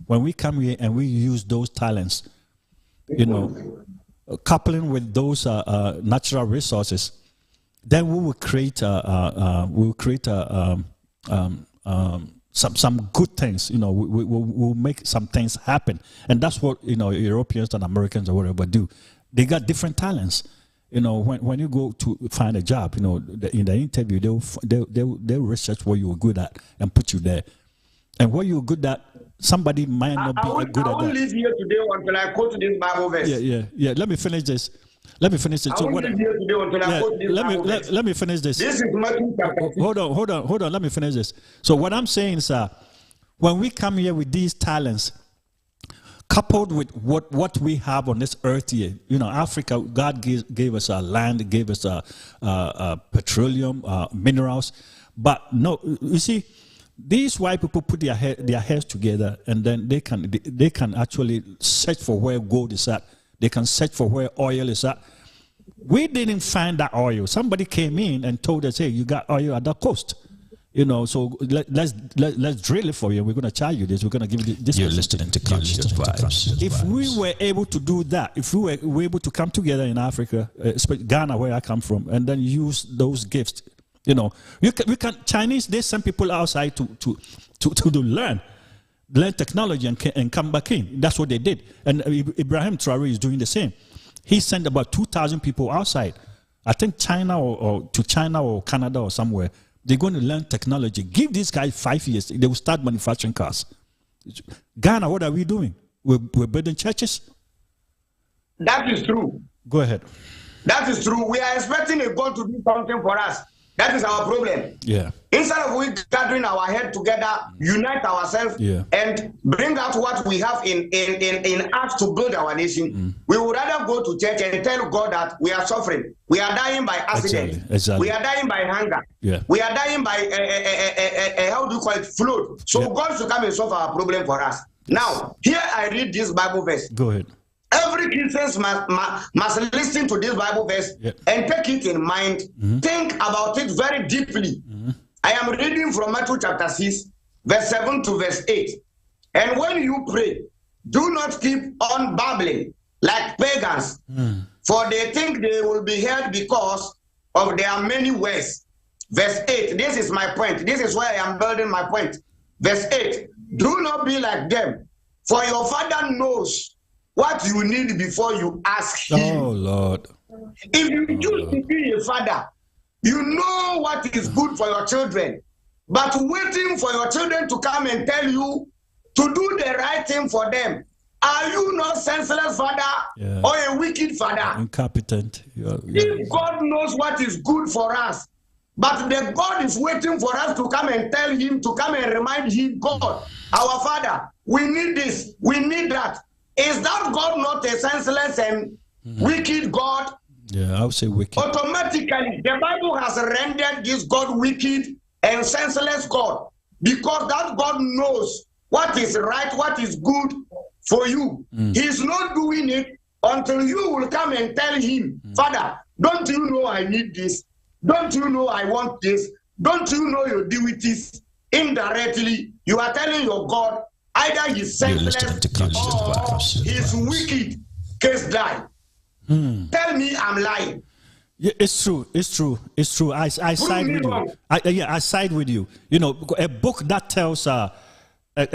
when we come here and we use those talents, you know, coupling with those natural resources, then we will create some good things. You know, we'll make some things happen, and that's what, you know, Europeans and Americans or whatever do. They got different talents. You know, when you go to find a job, you know, in the interview they'll research what you're good at and put you there. And what you're good at, somebody might not be good at that. I won't leave here today until I quote this Bible verse. Yeah. Let me finish this. I won't leave here today until I quote this Bible verse. Let me finish this. This is Matthew chapter 6. Hold on. Let me finish this. So what I'm saying is, when we come here with these talents, coupled with what we have on this earth here, you know, Africa, God gave us land, gave us petroleum, minerals, but no, you see, these white people put their heads together, and then they can actually search for where gold is at. They can search for where oil is at. We didn't find that oil. Somebody came in and told us, "Hey, you got oil at the coast." You know, so let's drill it for you. We're going to charge you this. We're going to give you this. You're listening to Conscious Vibes. If we were able to do that, if we were able to come together in Africa, especially Ghana, where I come from, and then use those gifts, you know, we can. Chinese, they send people outside to learn technology and come back in. That's what they did. And Ibrahim Traore is doing the same. He sent about 2,000 people outside. I think China or to China or Canada or somewhere. They're going to learn technology. Give these guys 5 years. They will start manufacturing cars. Ghana, what are we doing? We're building churches? That is true. Go ahead. That is true. We are expecting a God to do something for us. That is our problem. Yeah. Instead of we gathering our head together, unite ourselves, and bring out what we have in us to build our nation, we would rather go to church and tell God that we are suffering. We are dying by accident. Exactly. We are dying by hunger. Yeah. We are dying by how do you call it? Flood. So God should come and solve our problem for us. Now, here I read this Bible verse. Go ahead. Every Christian must listen to this Bible verse and take it in mind. Think about it very deeply. I am reading from Matthew chapter 6, verse 7 to verse 8. And when you pray, do not keep on babbling like pagans, for they think they will be heard because of their many words. Verse 8, this is my point. This is where I am building my point. Verse 8, do not be like them, for your Father knows what you need before you ask him. Oh, Lord. If you choose to be a father, you know what is good for your children. But waiting for your children to come and tell you to do the right thing for them, are you not senseless father or a wicked father? Incompetent. If God knows what is good for us, but the God is waiting for us to come and tell him, to come and remind him, God, our Father, we need this, we need that. Is that God not a senseless and wicked God? Yeah, I would say wicked. Automatically, the Bible has rendered this God wicked and senseless God, because that God knows what is right, what is good for you. He's not doing it until you will come and tell him, Father, Don't you know I need this? Don't you know I want this? Don't you know your duties? Indirectly, you are telling your God either he's senseless or he's wicked. Case die. Tell me I'm lying. Yeah, it's true. It's true. It's true. I side with you. I side with you. You know, a book that tells a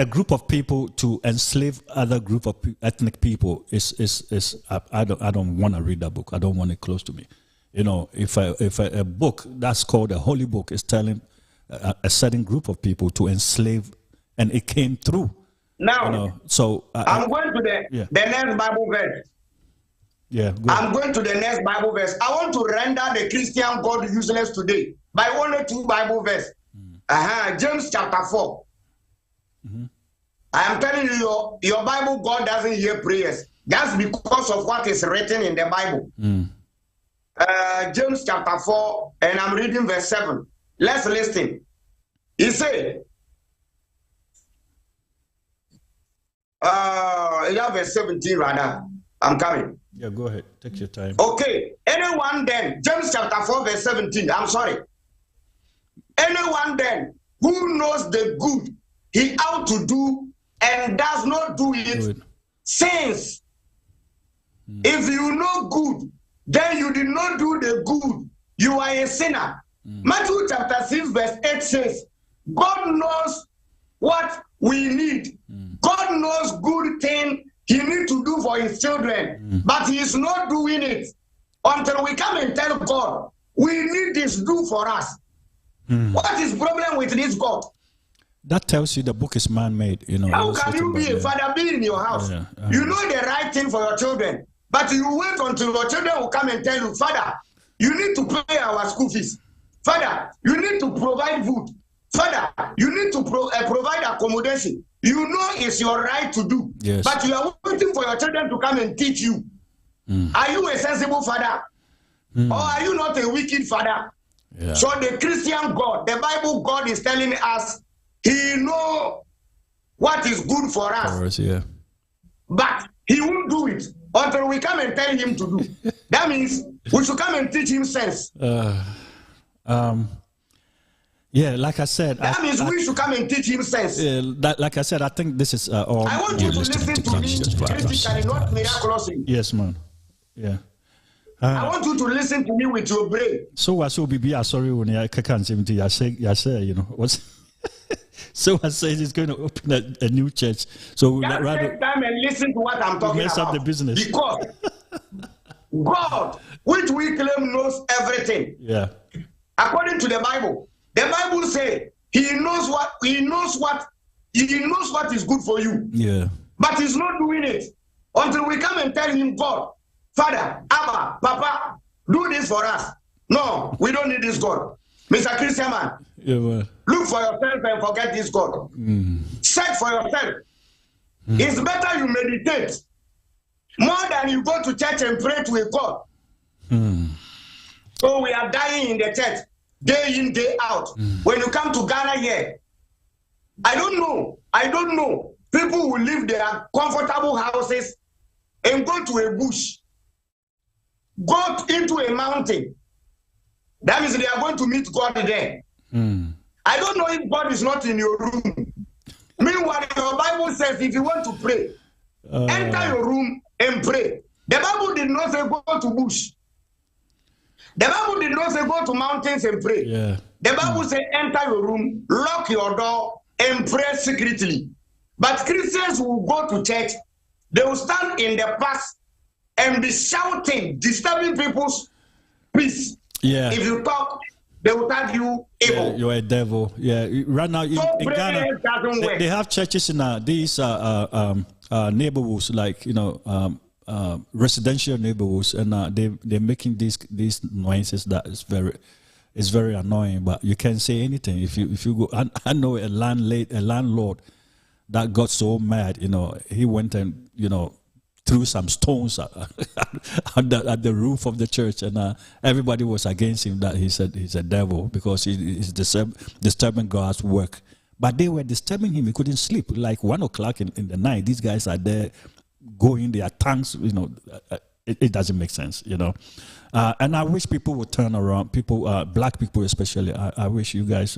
group of people to enslave other group of ethnic people is I don't want to read that book. I don't want it close to me. You know, if a book that's called a holy book is telling a certain group of people to enslave, and it came through. Now, you know, so I'm going to the next Bible verse. Yeah, I'm going to the next Bible verse. I want to render the Christian God useless today by only 2 Bible verses. James chapter 4. I am telling you, your Bible God doesn't hear prayers. That's because of what is written in the Bible. James chapter 4, and I'm reading verse 7. Let's listen. He said, verse 17 rather. I'm coming. Yeah, go ahead. Take your time. Okay. Anyone then, James chapter 4, verse 17. I'm sorry. Anyone then who knows the good he ought to do and does not do it, sins. If you know good, then you did not do the good, you are a sinner. Matthew chapter 6, verse 8 says, God knows what we need. God knows good thing he needs to do for his children, but he is not doing it until we come and tell God, we need this, do for us. What is the problem with this God? That tells you the book is man-made. You know. How can you be a father, be in your house? You know the right thing for your children, but you wait until your children will come and tell you, Father, you need to pay our school fees. Father, you need to provide food. Father, you need to provide accommodation. You know it's your right to do. Yes. But you are waiting for your children to come and teach you. Are you a sensible father? Or are you not a wicked father? Yeah. So the Christian God, the Bible God is telling us, he knows what is good for us. But he won't do it until we come and tell him to do. That means we should come and teach him sense. Yeah, like I said, that means we should come and teach him sense. Like I said, I think this is all. I want you to listen to me critically, not miraculously. Yes, man. Yeah. I want you to listen to me with your brain. So I saw BB. Sorry, when I can't say, you know what's. So I say he's going to open a new church. So just take time and listen to what I'm talking about. Up the business. Because God, which we claim knows everything. Yeah. According to the Bible says he knows what is good for you. Yeah. But he's not doing it until we come and tell him, God, Father, Abba, Papa, do this for us. No, we don't need this God. Mr. Christian man, look for yourself and forget this God. Search for yourself. It's better you meditate more than you go to church and pray to a God. So we are dying in the church, day in, day out. When you come to Ghana here, I don't know. People will leave their comfortable houses and go to a bush, go into a mountain. That means they are going to meet God there. I don't know if God is not in your room. Meanwhile, your Bible says if you want to pray, enter your room and pray. The Bible did not say go to bush. The Bible did not say go to mountains and pray. Yeah. The Bible says enter your room, lock your door, and pray secretly. But Christians will go to church, they will stand in the past and be shouting, disturbing people's peace. Yeah. If you talk, they will tag you evil. Yeah, you're a devil. Yeah. Right now in Ghana, they have churches in these neighborhoods, like residential neighborhoods, and they're making these noises that is very annoying. But you can't say anything if you go. I know a landlord that got so mad. He went and threw some stones at the roof of the church, and everybody was against him. That he said he's a devil because he's disturbing God's work. But they were disturbing him. He couldn't sleep. Like 1 o'clock in the night, these guys are there going their tongues, it doesn't make sense, you know. And I wish people would turn around. People, black people especially. I wish you guys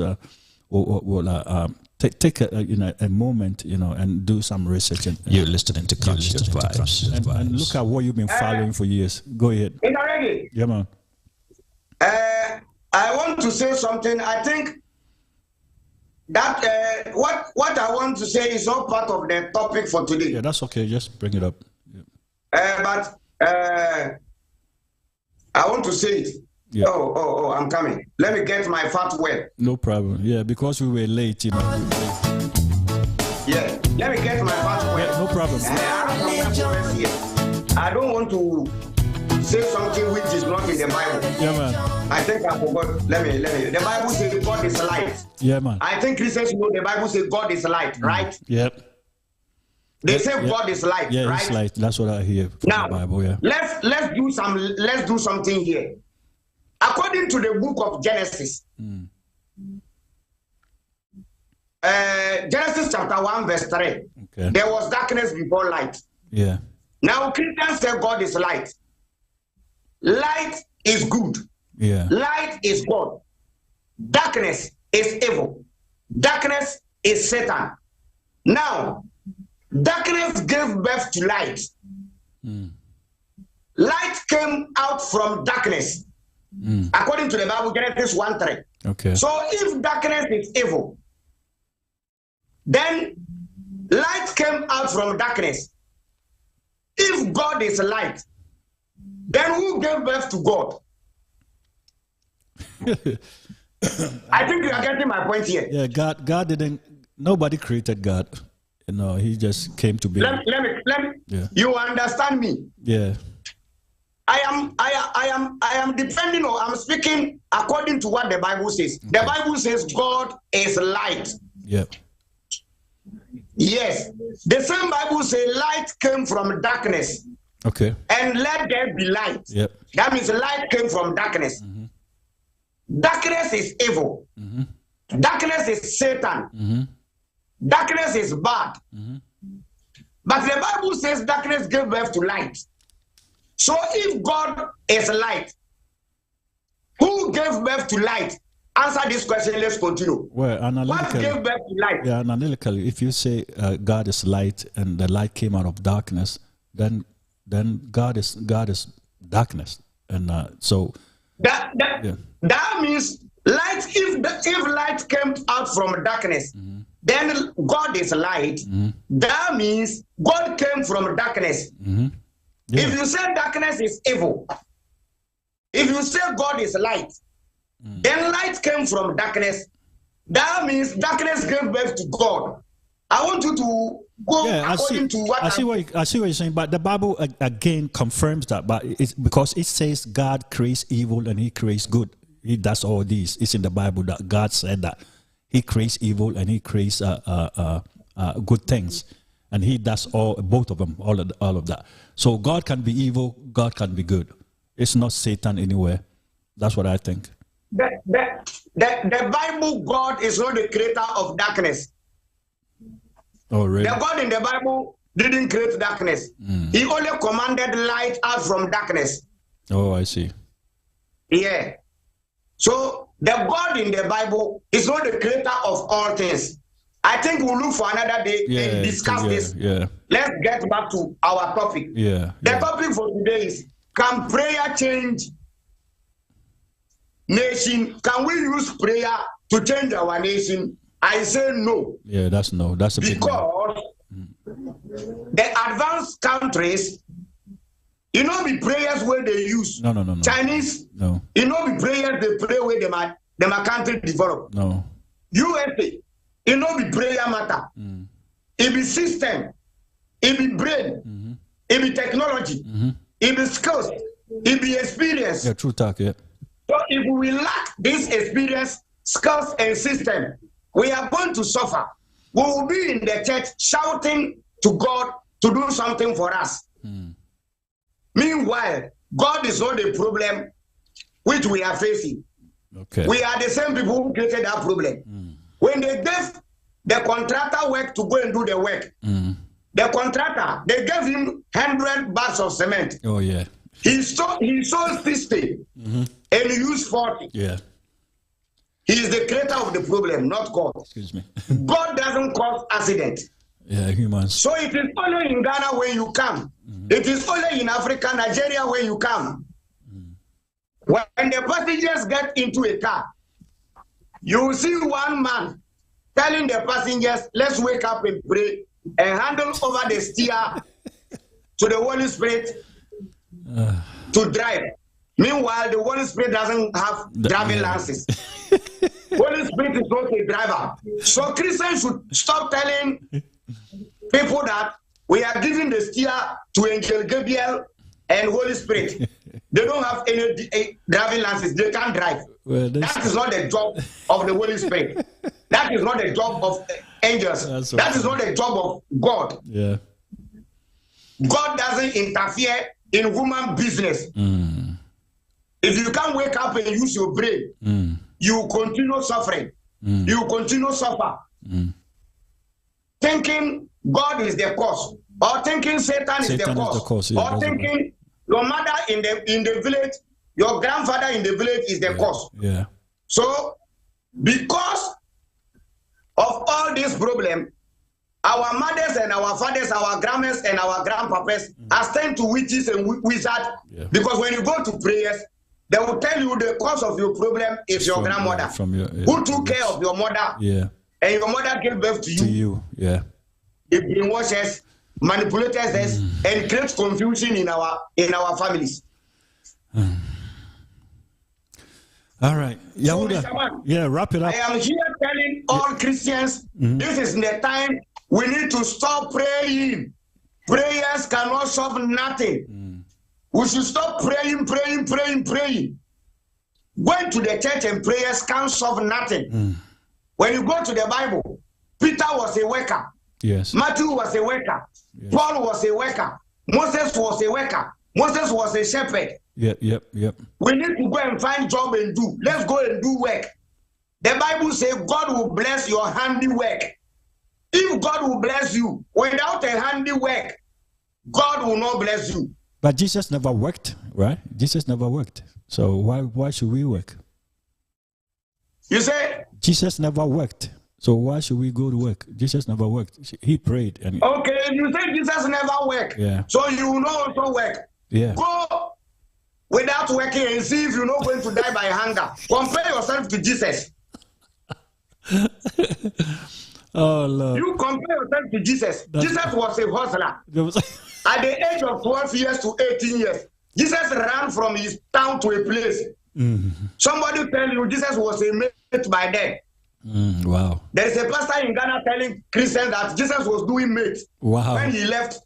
will take a moment, you know, and do some research. And you're listening to Conscious Vibes. And look at what you've been following for years. Go ahead. In Reggae. Yeah, man. I want to say something. I think that what I want to say is not part of the topic for today. Yeah, that's okay. Just bring it up. Yeah. But I want to say it. Yeah. Oh, I'm coming. Let me get my fat well. No problem. Yeah, because we were late, you know. Yeah, let me get my fat well. Yeah, no problem. I don't want to say something which is not in the Bible. Yeah, man. I think I forgot. Let me. The Bible says God is light. Yeah, man. I think Christians know the Bible says God is light, right? Yep. They say God is light, yeah, right? It's light. That's what I hear from now, the Bible. Yeah. Let's do something here. According to the book of Genesis, Genesis chapter 1 verse 3, okay. There was darkness before light. Yeah. Now Christians say God is light. Light is good. Yeah. Light is God. Darkness is evil. Darkness is Satan. Now, darkness gave birth to light. Light came out from darkness. According to the Bible, Genesis 1:3. Okay. So if darkness is evil, then light came out from darkness. If God is light, then who gave birth to God? I think you are getting my point here. Yeah, God didn't. Nobody created God. You know, He just came to be. Let me. Yeah. You understand me? Yeah. I am depending on. I'm speaking according to what the Bible says. Okay. The Bible says God is light. Yeah. Yes. The same Bible says light came from darkness. Okay. And let there be light. Yep. That means light came from darkness. Darkness is evil. Darkness is Satan. Darkness is bad. But the Bible says darkness gave birth to light. So if God is light, who gave birth to light? Answer this question. Let's continue. Well, what gave birth to light? Yeah, analytically, if you say God is light and the light came out of darkness, then God is darkness, and so that means light. If light came out from darkness, then God is light. That means God came from darkness. Yeah. If you say darkness is evil, if you say God is light, then light came from darkness. That means darkness gave birth to God. I want you to go according to what I see what you're saying, but the Bible again confirms that. But it's because it says God creates evil and He creates good. He does all these. It's in the Bible that God said that He creates evil and He creates good things, and He does both of them, all of that. So God can be evil, God can be good. It's not Satan anywhere. That's what I think. The Bible, God is not the creator of darkness. Oh, really? The God in the Bible didn't create darkness. He only commanded light out from darkness. Oh, I see. Yeah. So the God in the Bible is not the creator of all things. I think we'll look for another day and discuss this. Yeah. Let's get back to our topic. Yeah. The topic for today is, can prayer change nation? Can we use prayer to change our nation? I say no. Yeah, that's no. That's a because the advanced countries, you know, the prayers where they use. No. Chinese. No. You know the prayers they pray where the country develop. No. USA. You know the prayer matter. It be system. It be brain. It be technology. It be skills. It be experience. Yeah, true talk. Yeah. So if we lack this experience, skills, and system, we are going to suffer. We will be in the church shouting to God to do something for us. Meanwhile, God is not the problem which we are facing. Okay. We are the same people who created that problem. When they gave the contractor work to go and do the work, the contractor, they gave him 100 bags of cement. Oh, yeah. He sold 60 and he used 40. Yeah. He is the creator of the problem, not God. Excuse me. God doesn't cause accident. Yeah, humans. So it is only in Ghana when you come. It is only in Africa, Nigeria when you come. When the passengers get into a car, you will see one man telling the passengers, let's wake up and pray and handle over the steer to the Holy Spirit to drive. Meanwhile, the Holy Spirit doesn't have driving license. Holy Spirit is not a driver. So Christians should stop telling people that we are giving the steer to Angel Gabriel and Holy Spirit. They don't have any driving license. They can't drive. Well, that is not the job of the Holy Spirit. That is not the job of angels. That is not the job of God. Yeah. God doesn't interfere in human business. If you can't wake up and use your brain, you continue suffering. You continue suffer. Thinking God is the cause, or thinking Satan is the cause, or thinking your mother in the village, your grandfather in the village is the cause. Yeah. So, because of all this problem, our mothers and our fathers, our grandmas and our grandpapas are turned to witches and wizards. Yeah. Because when you go to prayers, they will tell you the cause of your problem is your grandmother, who took care of your mother, and your mother gave birth to you. Yeah. It brainwashes, manipulates us, and creates confusion in our families. All right. Yahuda, yeah, wrap it up. I am here telling all Christians, this is the time we need to stop praying. Prayers cannot solve nothing. We should stop praying. Going to the church and prayers can't solve nothing. When you go to the Bible, Peter was a worker. Yes. Matthew was a worker. Yes. Paul was a worker. Moses was a worker. Moses was a shepherd. Yep. We need to go and find job and do. Let's go and do work. The Bible says God will bless your handiwork. If God will bless you without a handiwork, God will not bless you. But Jesus never worked, right? Jesus never worked. So why should we work? You say? Jesus never worked. So why should we go to work? Jesus never worked. He prayed. And okay, you say Jesus never worked. Yeah. So you will not also work. Yeah. Go without working and see if you're not going to die by hunger. Compare yourself to Jesus. Oh, Lord. You compare yourself to Jesus. Jesus was a hustler. At the age of 12 years to 18 years, Jesus ran from his town to a place. Somebody tell you Jesus was a mate by then. Wow. There is a pastor in Ghana telling Christians that Jesus was doing mate. Wow. When he left.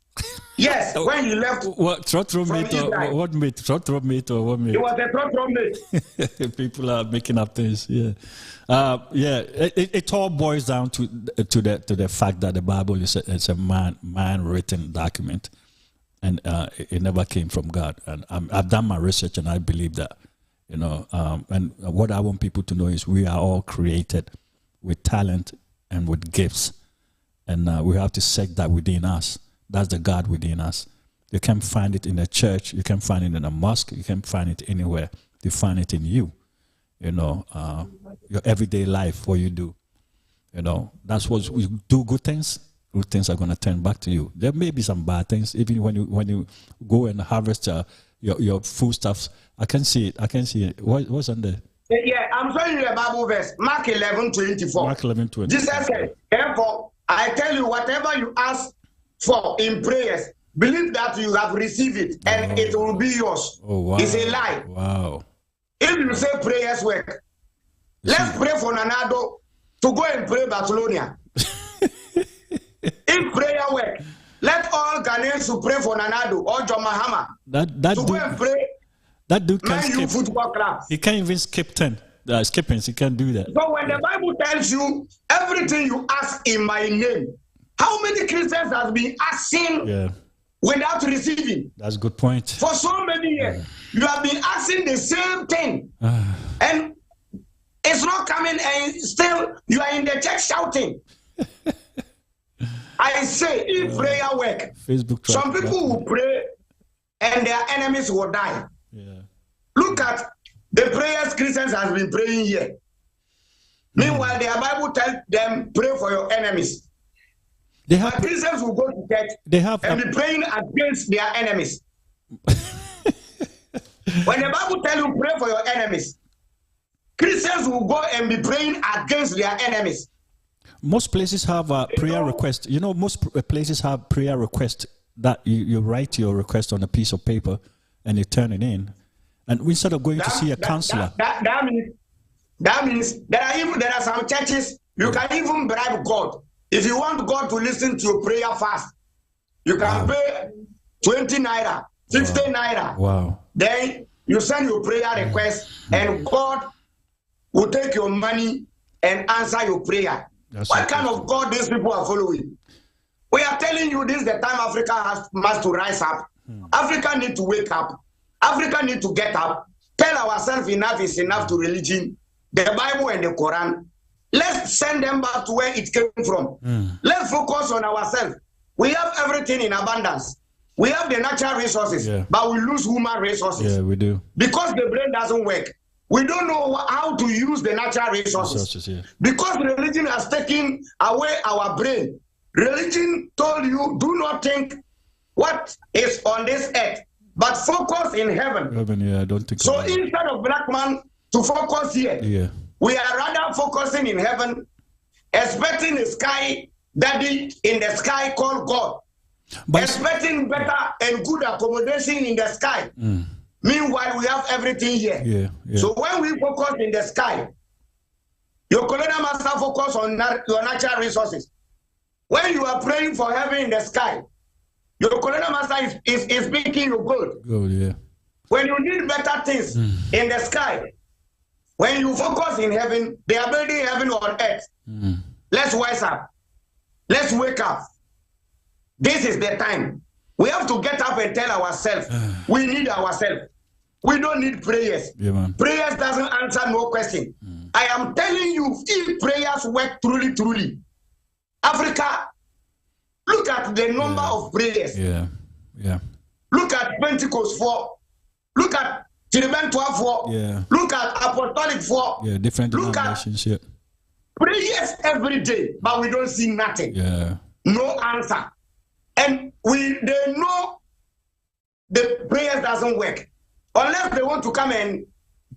Yes, when he left. What throat mate or what mate? Throat mate or what mate? It was a throat mate. People are making up things. Yeah. It all boils down to the fact that the Bible is a man written document, and it never came from God. And I've done my research, and I believe that, and what I want people to know is we are all created with talent and with gifts, and we have to seek that within us. That's the God within us. You can't find it in a church. You can't find it in a mosque. You can't find it anywhere. You find it in you. Your everyday life, what you do. That's what we do. Good things are going to turn back to you. There may be some bad things, even when you go and harvest your foodstuffs. I can see it. What's on there? Yeah, I'm showing you a Bible verse, Mark 11:24. Mark 11:24. Jesus said, therefore, I tell you, whatever you ask for in prayers, believe that you have received it, and it will be yours. Oh, wow. It's a lie. Wow. If you say prayers work, let's pray for Nanado to go and pray Barcelona. If prayer work, let all Ghanaians to pray for Nanado or John Mahama to go and pray. That dude can skip. Football club. He can't even skip 10. Skippings, he can't do that. So when the Bible tells you everything you ask in my name, how many Christians have been asking without receiving? That's a good point. For so many years, you have been asking the same thing. And it's not coming, and still you are in the church shouting. I say, if prayer work, some people will pray and their enemies will die. Yeah. Look at the prayers Christians have been praying here. Meanwhile, their Bible tells them, pray for your enemies. But Christians will go to church and be praying against their enemies. When the Bible tells you pray for your enemies, Christians will go and be praying against their enemies. Most places have a prayer request. You know, most places have prayer request that you write your request on a piece of paper and you turn it in. And instead of going to see a counselor. That means there are some churches you can even bribe God. If you want God to listen to your prayer fast, you can pay 20 naira, 60 naira. Wow. Then you send your prayer request and God will take your money and answer your prayer. What kind of God these people are following? We are telling you this is the time Africa must to rise up. Africa need to wake up. Africa need to get up. Tell ourselves enough is enough to religion, the Bible and the Quran. Let's send them back to where it came from. Let's focus on ourselves. We have everything in abundance. We have the natural resources, but we lose human resources. Yeah, we do. Because the brain doesn't work. We don't know how to use the natural resources. Because religion has taken away our brain. Religion told you, do not think what is on this earth, but focus in heaven. I don't think so. Instead of black man to focus here, we are rather focusing in heaven, expecting a sky daddy in the sky called God, expecting better and good accommodation in the sky. Meanwhile, we have everything here. So when we focus in the sky, your colonial master focus on your natural resources. When you are praying for heaven in the sky, your colonial master is speaking your good. When you need better things in the sky, when you focus in heaven, they are building heaven on earth. Let's wise up. Let's wake up. This is the time. We have to get up and tell ourselves, we need ourselves. We don't need prayers. Prayers doesn't answer no question. I am telling you, if prayers work truly, Africa, look at the number of prayers. Look at Pentecost 4. Look at Children 12 4. Look at Apostolic 4. Different denominations. Look at prayers every day, but we don't see nothing. No answer. And they know the prayers doesn't work. Unless they want to come and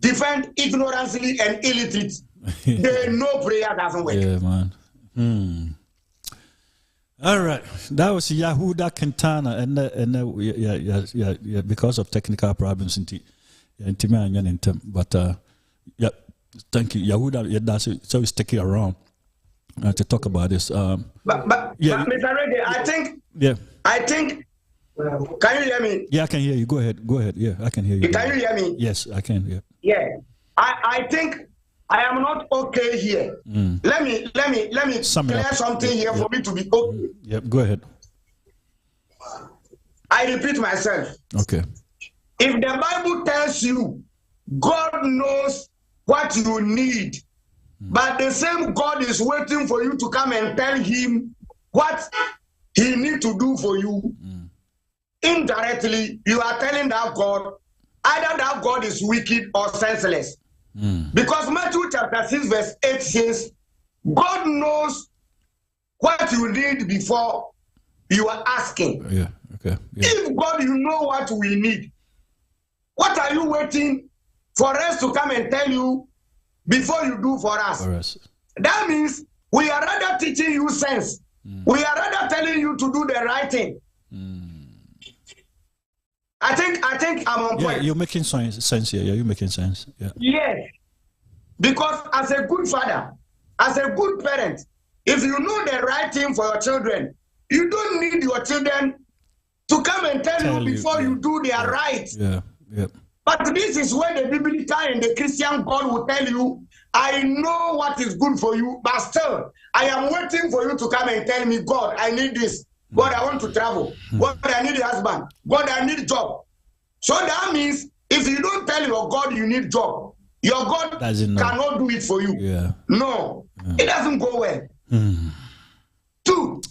defend ignorantly and illiterate, they know prayer doesn't work. Man. All right, that was Host-Kintana, and because of technical problems, but thank you, Yahuda. So he's sticking around to talk about this. But Mr. Reggae, I think. Can you hear me? Yeah, I can hear you. Go ahead. Yeah, I can hear you. Can you hear me? Yes, I can. Yeah. I think I am not okay here. Let me clear something here for me to be okay. Go ahead. I repeat myself. Okay. If the Bible tells you God knows what you need, but the same God is waiting for you to come and tell him what he needs to do for you, indirectly, you are telling that God, either that God is wicked or senseless. Because Matthew chapter 6 verse 8 says, God knows what you need before you are asking. If God, you know what we need, what are you waiting for us to come and tell you before you do for us? That means we are rather teaching you sense. We are rather telling you to do the right thing. I think I'm on point. You're making sense here. You're making sense. Yes. Because as a good father, as a good parent, if you know the right thing for your children, you don't need your children to come and tell you before you do their right. But this is where the biblical and the Christian God will tell you, I know what is good for you, but still, I am waiting for you to come and tell me, God, I need this. God, I want to travel. God, I need a husband. God, I need a job. So that means if you don't tell your God you need job, your God cannot do it for you. No, it doesn't go well. 2,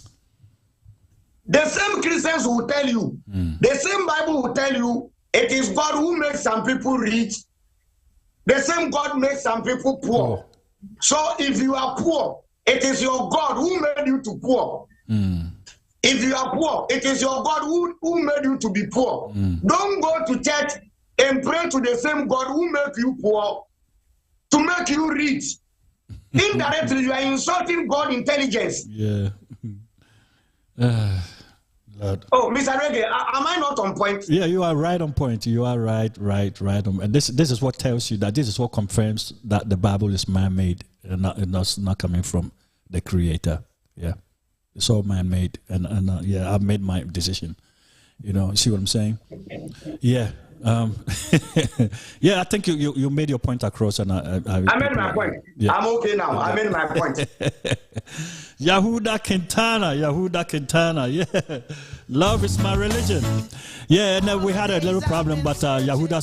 The same Christians will tell you, the same Bible will tell you, it is God who makes some people rich. The same God makes some people poor. So if you are poor, it is your God who made you to poor. If you are poor, it is your God who made you to be poor. Don't go to church and pray to the same God who made you poor to make you rich. Indirectly, you are insulting God's intelligence. Yeah. Lord. Oh, Mr. Reggae, am I not on point? Yeah, you are right on point. You are right on. And this is what tells you that this is what confirms that the Bible is man-made and not coming from the Creator. Yeah, it's all man-made, and yeah, I've made my decision. You know, see what I'm saying? Yeah. Yeah, I think you made your point across, and I made my point. Yeah. I'm okay now. I made my point. Host-Kintana, yeah. Love is my religion. Yeah, and we had a little problem, but Yahuda,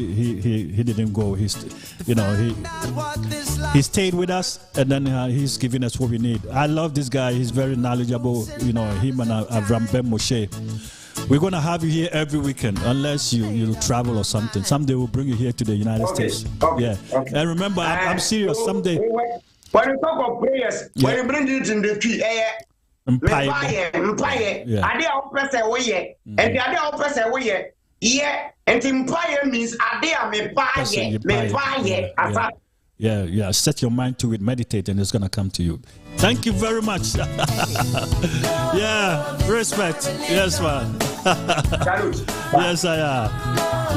he didn't go. He stayed with us, and then he's giving us what we need. I love this guy. He's very knowledgeable. You know, him and Avram Ben Moshe. We're going to have you here every weekend, unless you travel or something. Someday we'll bring you here to the United States. Yeah. And remember, I'm serious. Someday. When you talk of prayers, when you bring it in the tree, and the other person way, yeah, and empire means yeah. Set your mind to it, meditate, and it's gonna come to you. Thank you very much. Yeah, respect. Yes, man. Yes, I am.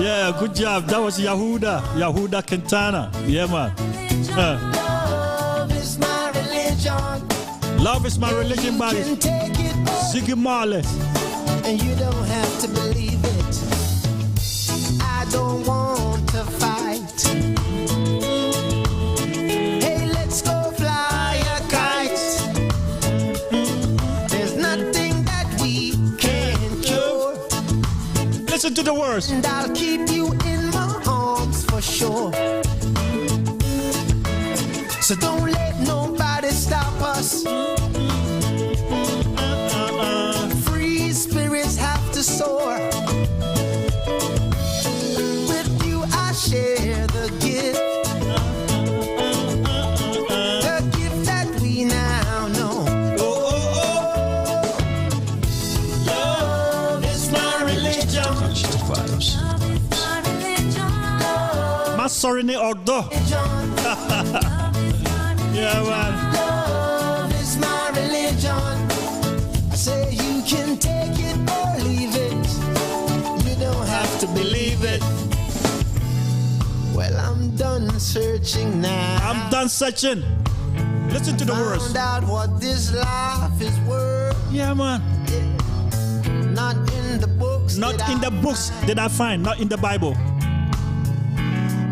Yeah, good job. That was Host-Kintana. Yeah, man. Love is my religion, buddy. Ziggy Marley. And you don't have to believe it. I don't want to fight. Hey, let's go fly a kite. There's nothing that we can't cure. Listen to the words. And I'll keep you in my arms for sure. So don't let nobody stop us. Free spirits have to soar. With you I share the gift. The gift that we now know. Love is my religion. My sorry, Ordo. Yeah, man. Love is my religion. I say you can take it or leave it. You don't have to believe it. Well, I'm done searching now. I'm done searching. Listen to the words. Found out what this life is worth. Yeah, man. Yeah. Not in the books. Not in the books did I find. Not in the Bible.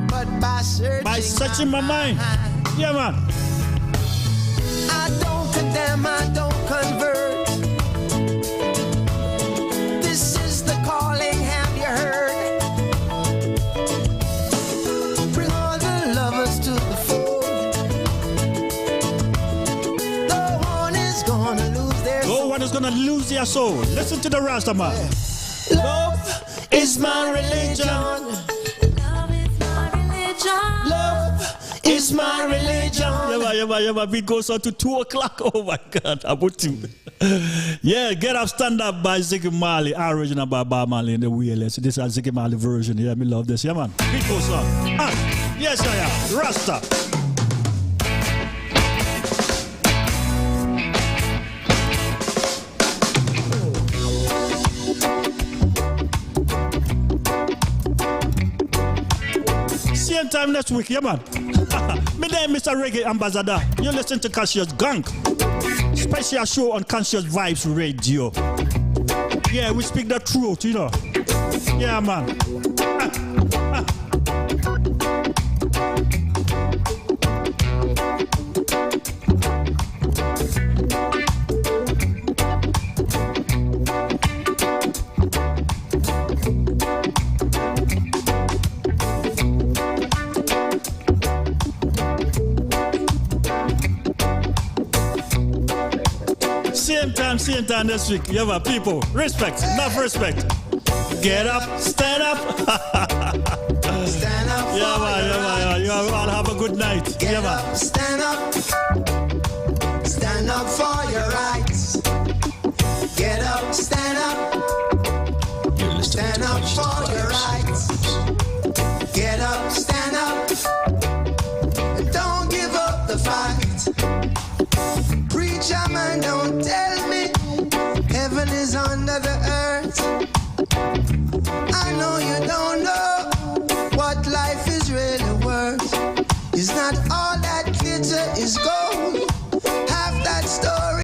But by searching my mind. Yeah, man. I don't condemn, I don't convert. This is the calling, have you heard? Bring all the lovers to the fold. No one is gonna lose their soul. No one is gonna lose their soul. Listen to the Rasta man. Yeah. Love is my religion. Love is my religion. Love is my religion. Yeah, beat goes on to 2 o'clock. Oh my God, about to. Yeah, get up, stand up by Ziggy Marley, original by Bob Marley in the wheelers. This is a Ziggy Marley version. Yeah, me love this. Yeah, man. Beat goes on. Yes, I am. Rasta. Same time next week, yeah, man. My name is Mr. Reggae Ambassador. You listen to Conscious Gong. Special show on Conscious Vibes Radio. Yeah, we speak the truth, you know. Yeah, man. Same time next week. You have a people. Respect. Enough respect. Get up. Stand up. Stand up. Yeah, man. You all have a good night. Get up. Stand up. Stand up for your rights. Get up. Stand up. Stand up for your rights. Get up. Stand up. And don't give up the fight. Preacher man, don't tell